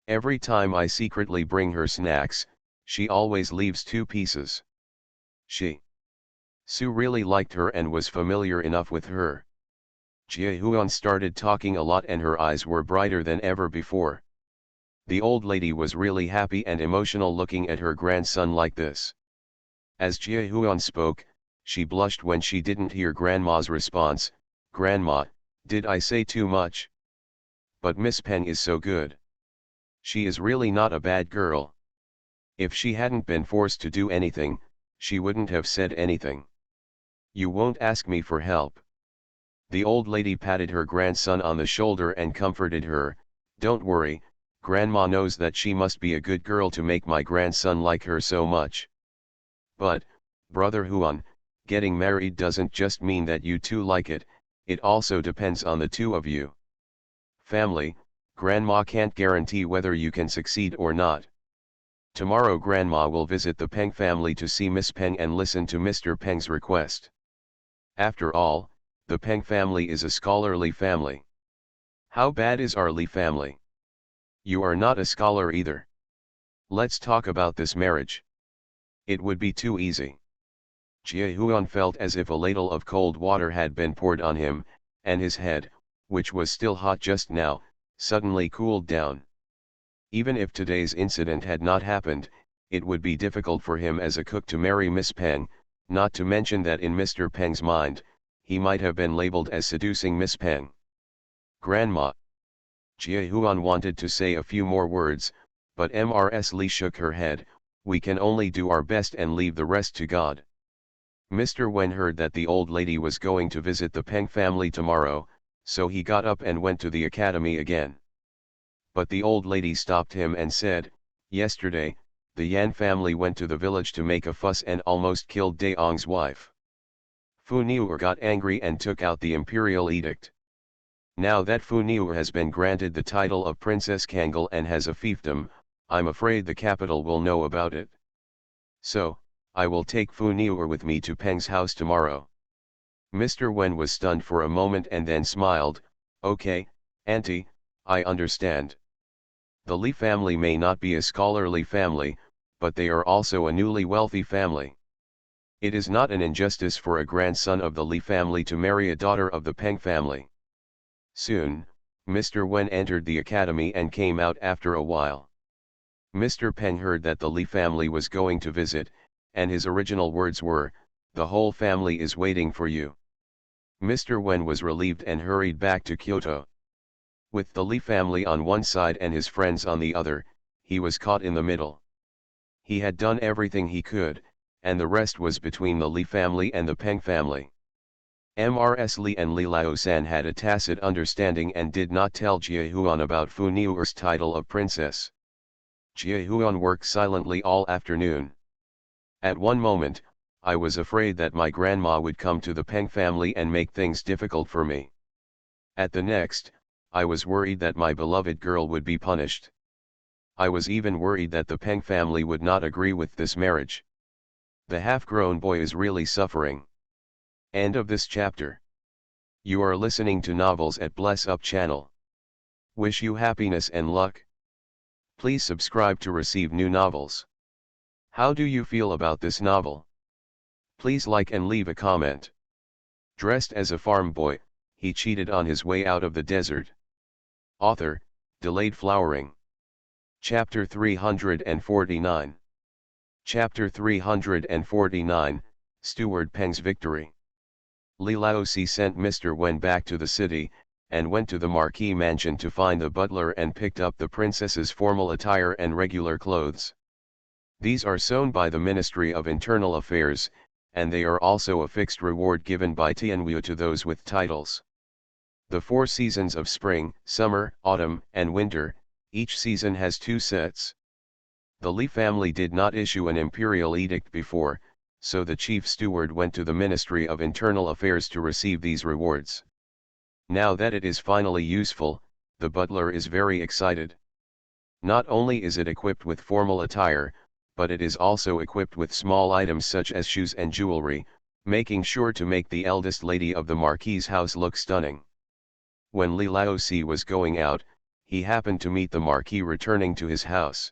Every time I secretly bring her snacks, she always leaves 2 pieces. Su really liked her and was familiar enough with her." Jie Huan started talking a lot and her eyes were brighter than ever before. The old lady was really happy and emotional looking at her grandson like this. As Jie Huan spoke, she blushed when she didn't hear Grandma's response. "Grandma, did I say too much? But Miss Peng is so good. She is really not a bad girl. If she hadn't been forced to do anything, she wouldn't have said anything. You won't ask me for help." The old lady patted her grandson on the shoulder and comforted her. "Don't worry, Grandma knows that she must be a good girl to make my grandson like her so much. But, Brother Huan, getting married doesn't just mean that you two like it, it also depends on the two of you. Family, Grandma can't guarantee whether you can succeed or not. Tomorrow Grandma will visit the Peng family to see Miss Peng and listen to Mr. Peng's request. After all, the Peng family is a scholarly family. How bad is our Li family? You are not a scholar either. Let's talk about this marriage. It would be too easy." Jie Huan felt as if a ladle of cold water had been poured on him, and his head, which was still hot just now, suddenly cooled down. Even if today's incident had not happened, it would be difficult for him as a cook to marry Miss Peng, not to mention that in Mr. Peng's mind, he might have been labeled as seducing Miss Peng. "Grandma." Jie Huan wanted to say a few more words, but Ms. Li shook her head. "We can only do our best and leave the rest to God." Mr. Wen heard that the old lady was going to visit the Peng family tomorrow, so he got up and went to the academy again. But the old lady stopped him and said, "Yesterday, the Yan family went to the village to make a fuss and almost killed Daong's wife. Fu Niuer got angry and took out the imperial edict. Now that Fu Niuer has been granted the title of Princess Kangol and has a fiefdom, I'm afraid the capital will know about it. So, I will take Fu Niuer with me to Peng's house tomorrow." Mr. Wen was stunned for a moment and then smiled. "Okay, Auntie, I understand. The Li family may not be a scholarly family, but they are also a newly wealthy family. It is not an injustice for a grandson of the Li family to marry a daughter of the Peng family." Soon, Mr. Wen entered the academy and came out after a while. Mr. Peng heard that the Li family was going to visit, and his original words were, "The whole family is waiting for you." Mr. Wen was relieved and hurried back to Kyoto. With the Li family on one side and his friends on the other, he was caught in the middle. He had done everything he could, and the rest was between the Li family and the Peng family. Ms. Li and Li Laosan had a tacit understanding and did not tell Jie Huan about Fu Niuer's title of princess. Jie Huan worked silently all afternoon. "At one moment, I was afraid that my grandma would come to the Peng family and make things difficult for me. At the next, I was worried that my beloved girl would be punished. I was even worried that the Peng family would not agree with this marriage. The half-grown boy is really suffering." End of this chapter. You are listening to Novels at Bless Up channel. Wish you happiness and luck. Please subscribe to receive new novels. How do you feel about this novel? Please like and leave a comment. Dressed as a farm boy, he cheated on his way out of the desert. Author, Delayed Flowering. Chapter 349. Chapter 349, Steward Peng's Victory. Li Laozi sent Mr. Wen back to the city, and went to the marquis mansion to find the butler and picked up the princess's formal attire and regular clothes. These are sewn by the Ministry of Internal Affairs, and they are also a fixed reward given by Tianwu to those with titles. The 4 seasons of spring, summer, autumn, and winter, each season has 2 sets. The Li family did not issue an imperial edict before, so the chief steward went to the Ministry of Internal Affairs to receive these rewards. Now that it is finally useful, the butler is very excited. Not only is it equipped with formal attire, but it is also equipped with small items such as shoes and jewelry, making sure to make the eldest lady of the marquis's house look stunning. When Li Laozi was going out, he happened to meet the marquis returning to his house.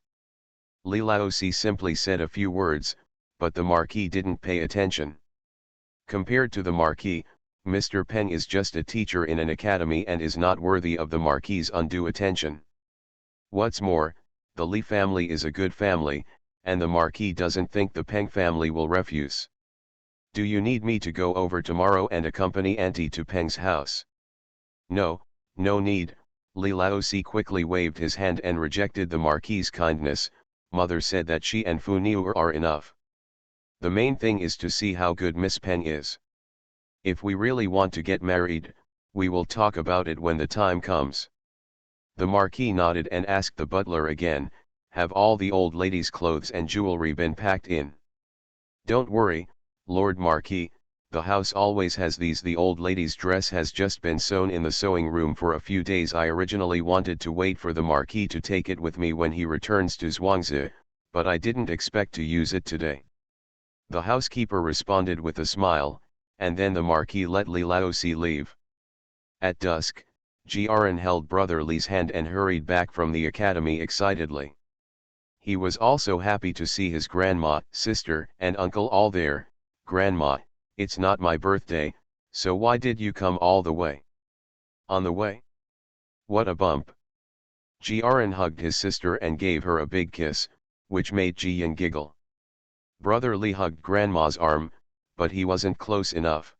Li Laozi simply said a few words, but the marquis didn't pay attention. Compared to the marquis, Mr. Peng is just a teacher in an academy and is not worthy of the marquis's undue attention. What's more, the Li family is a good family, and the marquis doesn't think the Peng family will refuse. Do you need me to go over tomorrow and accompany Auntie to Peng's house? No, no need. Li Laozi quickly waved his hand and rejected the marquis's kindness. Mother said that she and Fu Niu are enough. The main thing is to see how good Miss Peng is. If we really want to get married, we will talk about it when the time comes. The marquis nodded and asked the butler again, have all the old lady's clothes and jewelry been packed in? Don't worry, Lord Marquis, the house always has these. The old lady's dress has just been sewn in the sewing room for a few days. I originally wanted to wait for the marquis to take it with me when he returns to Zhuangzi, but I didn't expect to use it today. The housekeeper responded with a smile, and then the marquis let Li Laozi leave. At dusk, Jiaran held Brother Li's hand and hurried back from the academy excitedly. He was also happy to see his grandma, sister, and uncle all there. Grandma, it's not my birthday, so why did you come all the way? On the way? What a bump. Jiaran hugged his sister and gave her a big kiss, which made Jiyan giggle. Brother Li hugged Grandma's arm, but he wasn't close enough.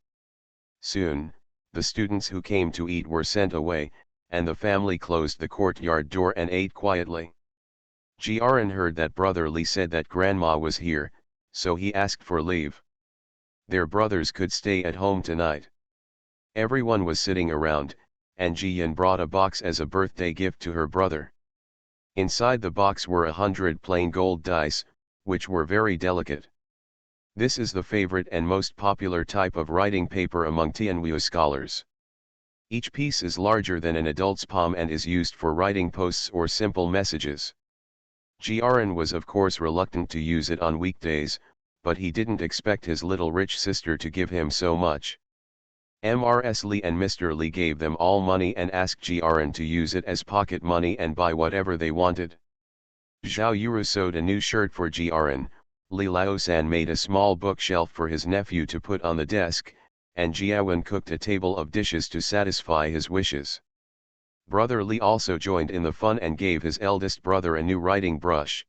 Soon, the students who came to eat were sent away, and the family closed the courtyard door and ate quietly. Jiaran heard that Brother Li said that Grandma was here, so he asked for leave. Their brothers could stay at home tonight. Everyone was sitting around, and Jiyan brought a box as a birthday gift to her brother. Inside the box were 100 plain gold dice, which were very delicate. This is the favorite and most popular type of writing paper among Tianwu scholars. Each piece is larger than an adult's palm and is used for writing posts or simple messages. Jiaran was of course reluctant to use it on weekdays, but he didn't expect his little rich sister to give him so much. Mrs. Li and Mr. Li gave them all money and asked Jiaran to use it as pocket money and buy whatever they wanted. Zhao Yuru sewed a new shirt for Jiaran, Li Laosan made a small bookshelf for his nephew to put on the desk, and Jiawan cooked a table of dishes to satisfy his wishes. Brother Li also joined in the fun and gave his eldest brother a new writing brush.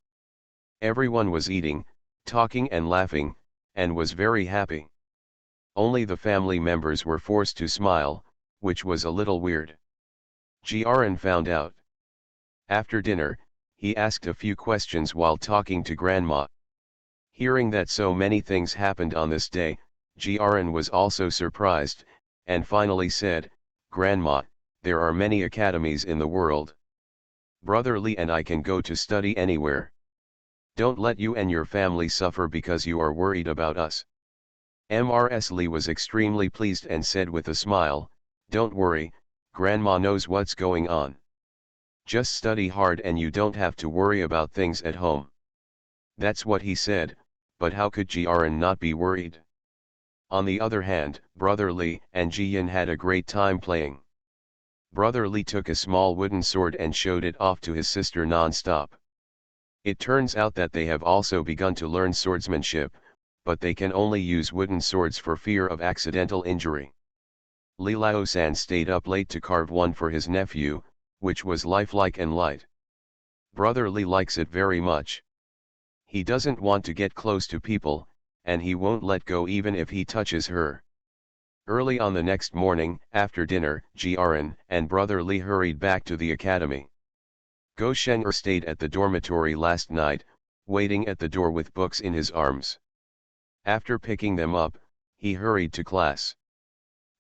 Everyone was eating, talking and laughing, and was very happy. Only the family members were forced to smile, which was a little weird. Jiaran found out. After dinner, he asked a few questions while talking to Grandma. Hearing that so many things happened on this day, Jiaran was also surprised, and finally said, Grandma, there are many academies in the world. Brother Li and I can go to study anywhere. Don't let you and your family suffer because you are worried about us. Mrs. Li was extremely pleased and said with a smile, don't worry, Grandma knows what's going on. Just study hard and you don't have to worry about things at home. That's what he said, but how could Jiaran not be worried? On the other hand, Brother Li and Jiyan had a great time playing. Brother Li took a small wooden sword and showed it off to his sister non-stop. It turns out that they have also begun to learn swordsmanship, but they can only use wooden swords for fear of accidental injury. Li Lao-san stayed up late to carve one for his nephew, which was lifelike and light. Brother Li likes it very much. He doesn't want to get close to people, and he won't let go even if he touches her. Early on the next morning, after dinner, Jiren and Brother Li hurried back to the academy. Go Shenger stayed at the dormitory last night, waiting at the door with books in his arms. After picking them up, he hurried to class.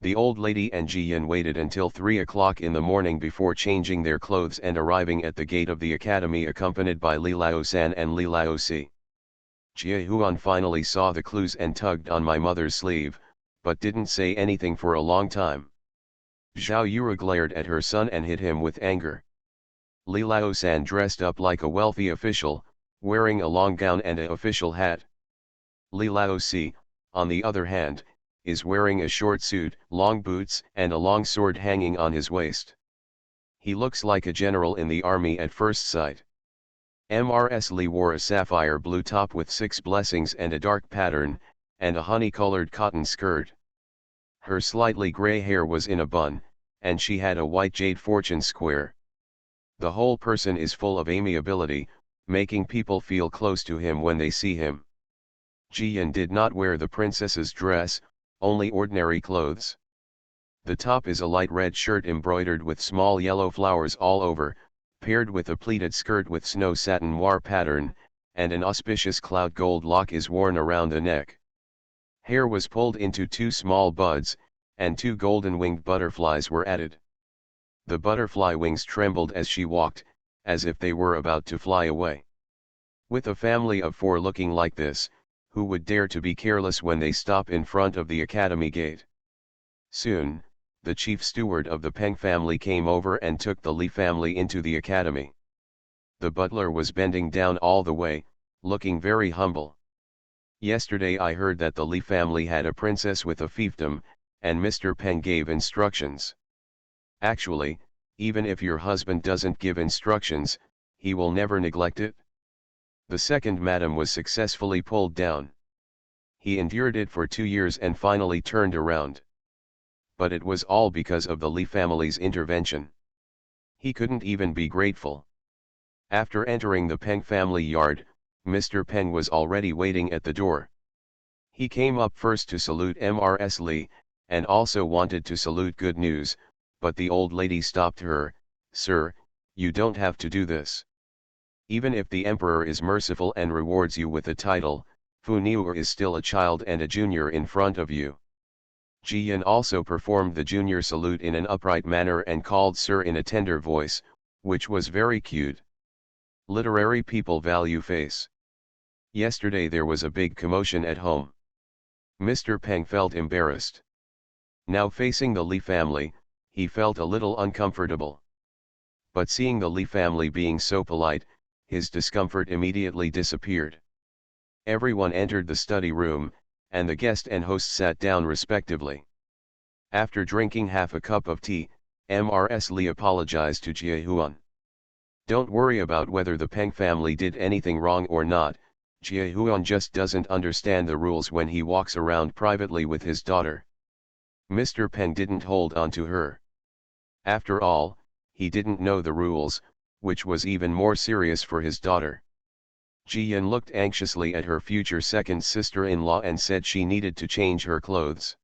The old lady and Jiyen waited until 3 o'clock in the morning before changing their clothes and arriving at the gate of the academy accompanied by Li Lao-san and Li Lao-si. Jie-huan finally saw the clues and tugged on my mother's sleeve, but didn't say anything for a long time. Zhao Yura glared at her son and hit him with anger. Li Lao-san dressed up like a wealthy official, wearing a long gown and an official hat. Li Lao-si, on the other hand, is wearing a short suit, long boots, and a long sword hanging on his waist. He looks like a general in the army at first sight. Mrs. Li wore a sapphire blue top with 6 blessings and a dark pattern, and a honey-colored cotton skirt. Her slightly gray hair was in a bun, and she had a white jade fortune square. The whole person is full of amiability, making people feel close to him when they see him. Jiyen did not wear the princess's dress, only ordinary clothes. The top is a light red shirt embroidered with small yellow flowers all over, paired with a pleated skirt with snow satin moire pattern, and an auspicious cloud gold lock is worn around the neck. Hair was pulled into 2 small buds, and 2 golden-winged butterflies were added. The butterfly wings trembled as she walked, as if they were about to fly away. With a family of 4 looking like this, who would dare to be careless when they stop in front of the academy gate? Soon, the chief steward of the Peng family came over and took the Li family into the academy. The butler was bending down all the way, looking very humble. Yesterday I heard that the Li family had a princess with a fiefdom, and Mr. Peng gave instructions. Actually, even if your husband doesn't give instructions, he will never neglect it. The second madam was successfully pulled down. He endured it for 2 years and finally turned around. But it was all because of the Li family's intervention. He couldn't even be grateful. After entering the Peng family yard, Mr. Peng was already waiting at the door. He came up first to salute Mrs. Li, and also wanted to salute Good News, but the old lady stopped her. "Sir, you don't have to do this. Even if the emperor is merciful and rewards you with a title, Fu Niu is still a child and a junior in front of you." Jiyan also performed the junior salute in an upright manner and called sir in a tender voice, which was very cute. Literary people value face. Yesterday there was a big commotion at home. Mr. Peng felt embarrassed. Now facing the Li family, he felt a little uncomfortable. But seeing the Li family being so polite, his discomfort immediately disappeared. Everyone entered the study room, and the guest and host sat down respectively. After drinking half a cup of tea, Mrs. Li apologized to Jie-huan. "Don't worry about whether the Peng family did anything wrong or not, Jie-huan just doesn't understand the rules when he walks around privately with his daughter." Mr. Peng didn't hold on to her. After all, he didn't know the rules, which was even more serious for his daughter. Jiyan looked anxiously at her future second sister-in-law and said she needed to change her clothes.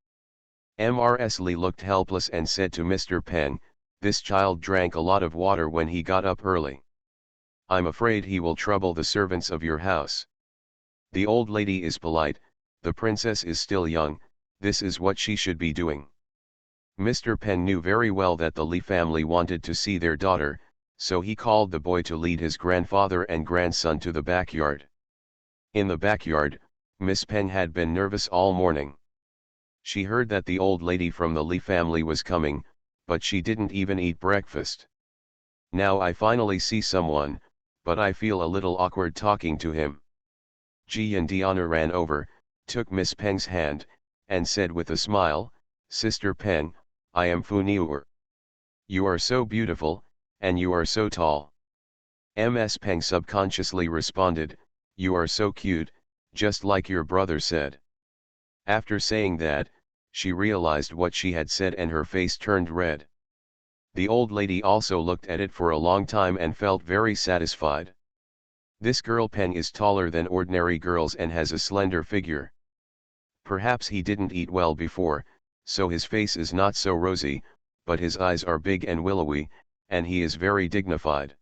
Mrs. Li looked helpless and said to Mr. Peng, "This child drank a lot of water when he got up early. I'm afraid he will trouble the servants of your house." The old lady is polite, the princess is still young, this is what she should be doing. Mr. Peng knew very well that the Li family wanted to see their daughter, so he called the boy to lead his grandfather and grandson to the backyard. In the backyard, Miss Peng had been nervous all morning. She heard that the old lady from the Li family was coming, but she didn't even eat breakfast. "Now I finally see someone, but I feel a little awkward talking to him." Ji and Diana ran over, took Miss Peng's hand, and said with a smile, "Sister Peng, I am Fu Niu. You are so beautiful, and you are so tall." Ms. Peng subconsciously responded, "You are so cute, just like your brother said. After saying that, she realized what she had said and her face turned red. The old lady also looked at it for a long time and felt very satisfied. This girl Peng is taller than ordinary girls and has a slender figure. Perhaps he didn't eat well before, so his face is not so rosy, but his eyes are big and willowy, and he is very dignified.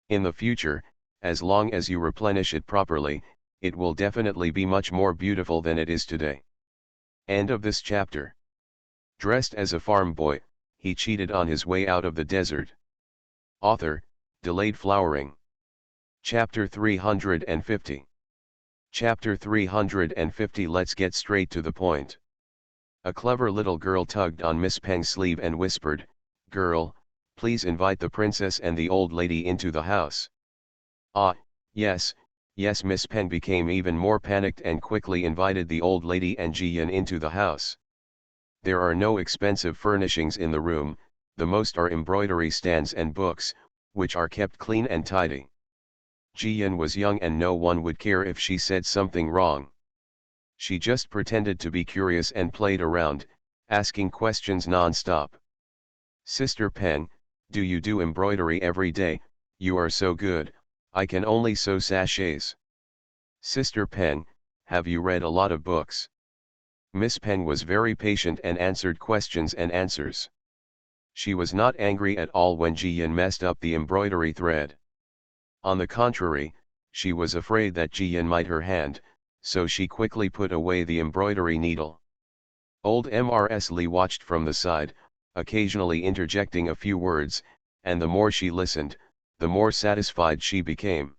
In the future, as long as you replenish it properly, it will definitely be much more beautiful than it is today. End of this chapter. Dressed as a farm boy, he cheated on his way out of the desert. Author, Delayed Flowering. Chapter 350. Chapter 350. Let's get straight to the point. A clever little girl tugged on Miss Peng's sleeve and whispered, "Girl, please invite the princess and the old lady into the house." "Ah, yes, yes." Miss Peng became even more panicked and quickly invited the old lady and Ji Yan into the house. There are no expensive furnishings in the room, the most are embroidery stands and books, which are kept clean and tidy. Ji Yan was young and no one would care if she said something wrong. She just pretended to be curious and played around, asking questions non-stop. "Sister Peng, do you do embroidery every day? You are so good, I can only sew sachets." "Sister Peng, have you read a lot of books?" Miss Peng was very patient and answered questions and answers. She was not angry at all when Ji Yan messed up the embroidery thread. On the contrary, she was afraid that Ji Yan might hurt her hand, so she quickly put away the embroidery needle. Old Mrs. Lee watched from the side, occasionally interjecting a few words, and the more she listened, the more satisfied she became.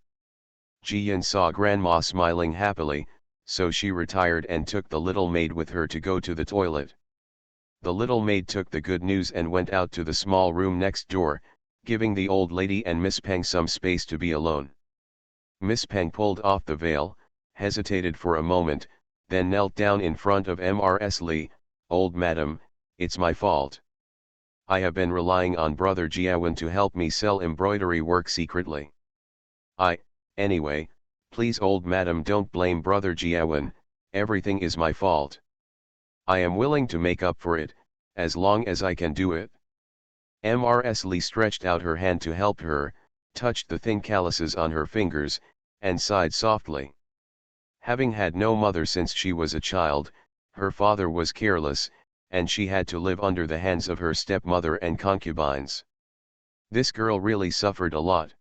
Ji Yan saw Grandma smiling happily, so she retired and took the little maid with her to go to the toilet. The little maid took the good news and went out to the small room next door, giving the old lady and Miss Peng some space to be alone. Miss Peng pulled off the veil, hesitated for a moment, then knelt down in front of Mrs. Lee. "Old madam, it's my fault. I have been relying on brother Jiawen to help me sell embroidery work secretly. Anyway, please old madam don't blame brother Jiawen, everything is my fault. I am willing to make up for it, as long as I can do it." Mrs. Lee stretched out her hand to help her, touched the thin calluses on her fingers, and sighed softly. Having had no mother since she was a child, her father was careless, and she had to live under the hands of her stepmother and concubines. This girl really suffered a lot.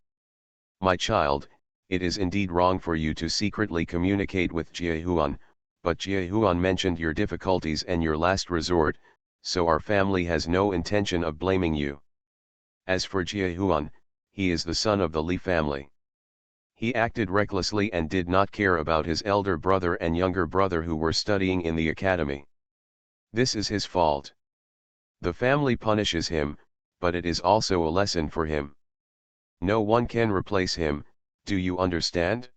"My child, it is indeed wrong for you to secretly communicate with Jiehuan, but Jiehuan mentioned your difficulties and your last resort, so our family has no intention of blaming you. As for Jiehuan, he is the son of the Li family. He acted recklessly and did not care about his elder brother and younger brother who were studying in the academy. This is his fault. The family punishes him, but it is also a lesson for him. No one can replace him, do you understand?"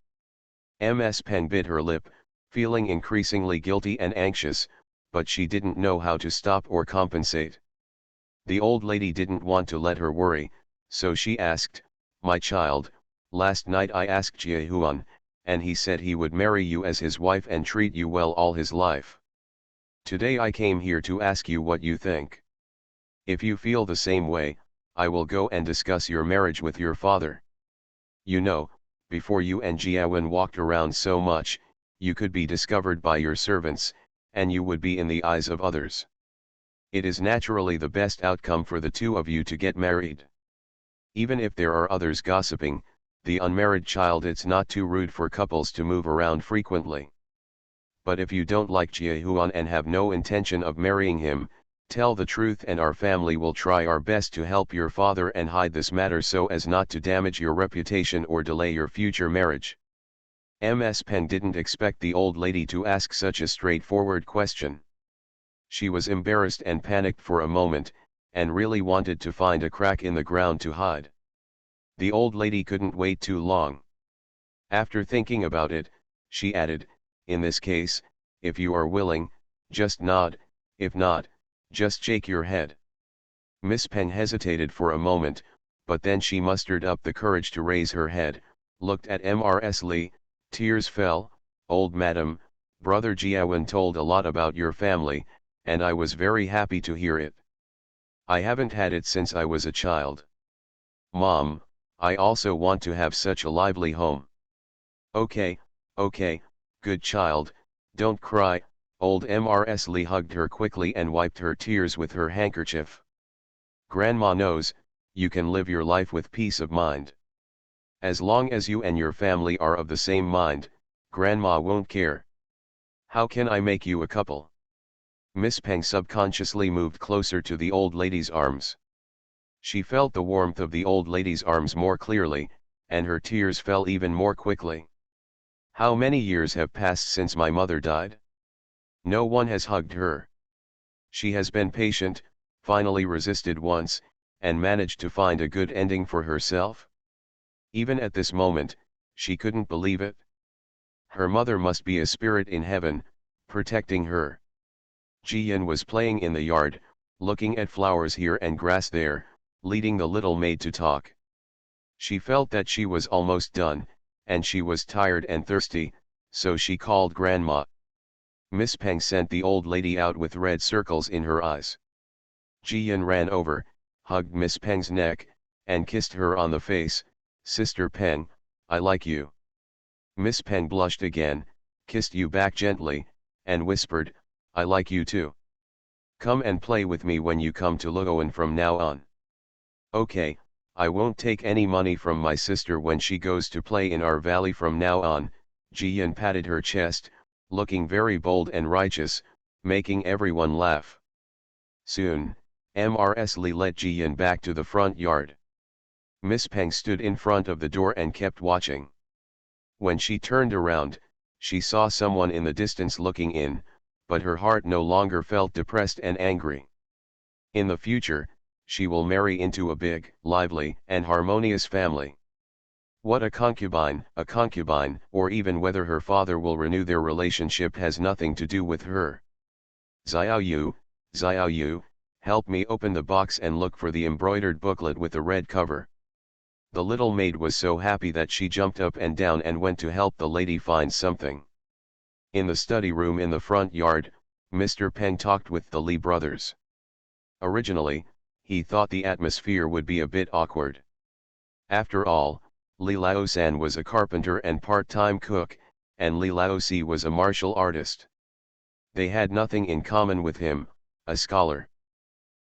Ms. Peng bit her lip, feeling increasingly guilty and anxious, but she didn't know how to stop or compensate. The old lady didn't want to let her worry, so she asked, "My child, last night I asked Jiehuan, and he said he would marry you as his wife and treat you well all his life. Today I came here to ask you what you think. If you feel the same way, I will go and discuss your marriage with your father. You know, before you and Jiawen walked around so much, you could be discovered by your servants, and you would be in the eyes of others. It is naturally the best outcome for the two of you to get married. Even if there are others gossiping, the unmarried child, it's not too rude for couples to move around frequently. But if you don't like Jiehuan and have no intention of marrying him, tell the truth and our family will try our best to help your father and hide this matter so as not to damage your reputation or delay your future marriage." Ms. Peng didn't expect the old lady to ask such a straightforward question. She was embarrassed and panicked for a moment, and really wanted to find a crack in the ground to hide. The old lady couldn't wait too long. After thinking about it, she added, "In this case, if you are willing, just nod, if not, just shake your head." Miss Peng hesitated for a moment, but then she mustered up the courage to raise her head, looked at Mrs. Lee, tears fell, Old madam, brother Jiawen told a lot about your family, and I was very happy to hear it. I haven't had it since I was a child. Mom, I also want to have such a lively home. Okay, okay, good child, don't cry. Old Mrs. Lee hugged her quickly and wiped her tears with her handkerchief. Grandma knows, you can live your life with peace of mind. As long as you and your family are of the same mind, Grandma won't care. How can I make you a couple? Miss Peng subconsciously moved closer to the old lady's arms. She felt the warmth of the old lady's arms more clearly, and her tears fell even more quickly. How many years have passed since my mother died? No one has hugged her. She has been patient, finally resisted once, and managed to find a good ending for herself. Even at this moment, she couldn't believe it. Her mother must be a spirit in heaven, protecting her. Jiyan was playing in the yard, looking at flowers here and grass there, leading the little maid to talk. She felt that she was almost done, and she was tired and thirsty, so she called Grandma. Miss Peng sent the old lady out with red circles in her eyes. Jiyan ran over, hugged Miss Peng's neck, and kissed her on the face. Sister Peng, I like you. Miss Peng blushed again, kissed you back gently, and whispered, I like you too. Come and play with me when you come to Luoan from now on. Okay, I won't take any money from my sister when she goes to play in our valley from now on. Jiyan patted her chest, looking very bold and righteous, making everyone laugh. Soon, Mrs. Lee led Jiyan back to the front yard. Miss Peng stood in front of the door and kept watching. When she turned around, she saw someone in the distance looking in, but her heart no longer felt depressed and angry. In the future, she will marry into a big, lively, and harmonious family. What a concubine, or even whether her father will renew their relationship has nothing to do with her. Xiao Yu, help me open the box and look for the embroidered booklet with the red cover. The little maid was so happy that she jumped up and down and went to help the lady find something. In the study room in the front yard, Mr. Peng talked with the Lee brothers. Originally, he thought the atmosphere would be a bit awkward. After all, Li Laosan was a carpenter and part-time cook, and Li Laosi was a martial artist. They had nothing in common with him, a scholar.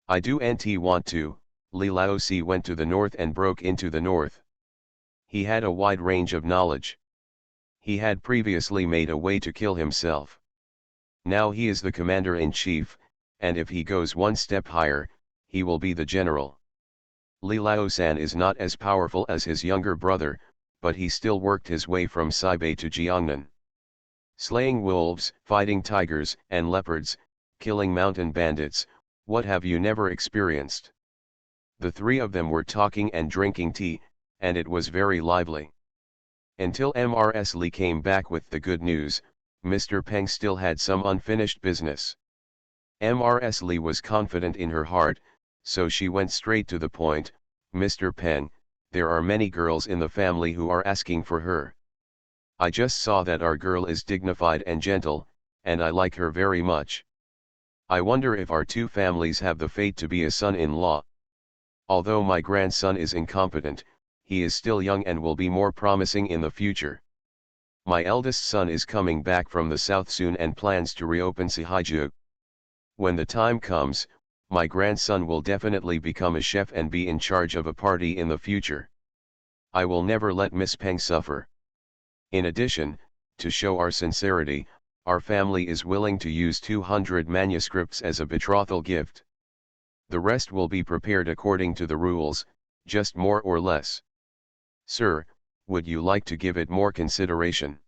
I do not want to. Li Laosi went to the north and broke into the north. He had a wide range of knowledge. He had previously made a way to kill himself. Now he is the commander-in-chief, and if he goes one step higher, he will be the general. Li Laosan is not as powerful as his younger brother, but he still worked his way from Sibei to Jiangnan. Slaying wolves, fighting tigers and leopards, killing mountain bandits, what have you never experienced? The three of them were talking and drinking tea, and it was very lively. Until Mrs. Lee came back with the good news, Mr. Peng still had some unfinished business. Mrs. Lee was confident in her heart, so she went straight to the point. Mr. Peng, there are many girls in the family who are asking for her. I just saw that our girl is dignified and gentle, and I like her very much. I wonder if our two families have the fate to be a son-in-law. Although my grandson is incompetent, he is still young and will be more promising in the future. My eldest son is coming back from the south soon and plans to reopen Sihaiju. When the time comes, my grandson will definitely become a chef and be in charge of a party in the future. I will never let Miss Peng suffer. In addition, to show our sincerity, our family is willing to use 200 manuscripts as a betrothal gift. The rest will be prepared according to the rules, just more or less. Sir, would you like to give it more consideration?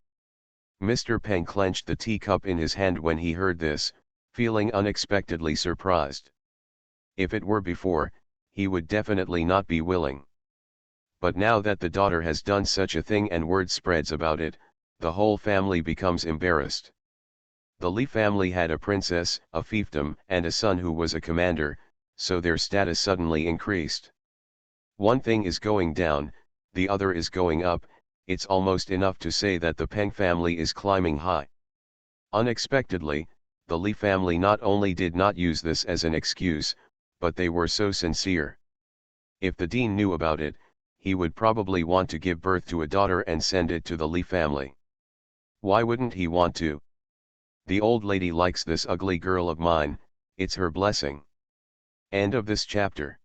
Mr. Peng clenched the teacup in his hand when he heard this, feeling unexpectedly surprised. If it were before, he would definitely not be willing. But now that the daughter has done such a thing and word spreads about it, the whole family becomes embarrassed. The Li family had a princess, a fiefdom, and a son who was a commander, so their status suddenly increased. One thing is going down, the other is going up. it's almost enough to say that the Peng family is climbing high. Unexpectedly, the Li family not only did not use this as an excuse, but they were so sincere. If the dean knew about it, he would probably want to give birth to a daughter and send it to the Li family. Why wouldn't he want to? The old lady likes this ugly girl of mine, it's her blessing. End of this chapter.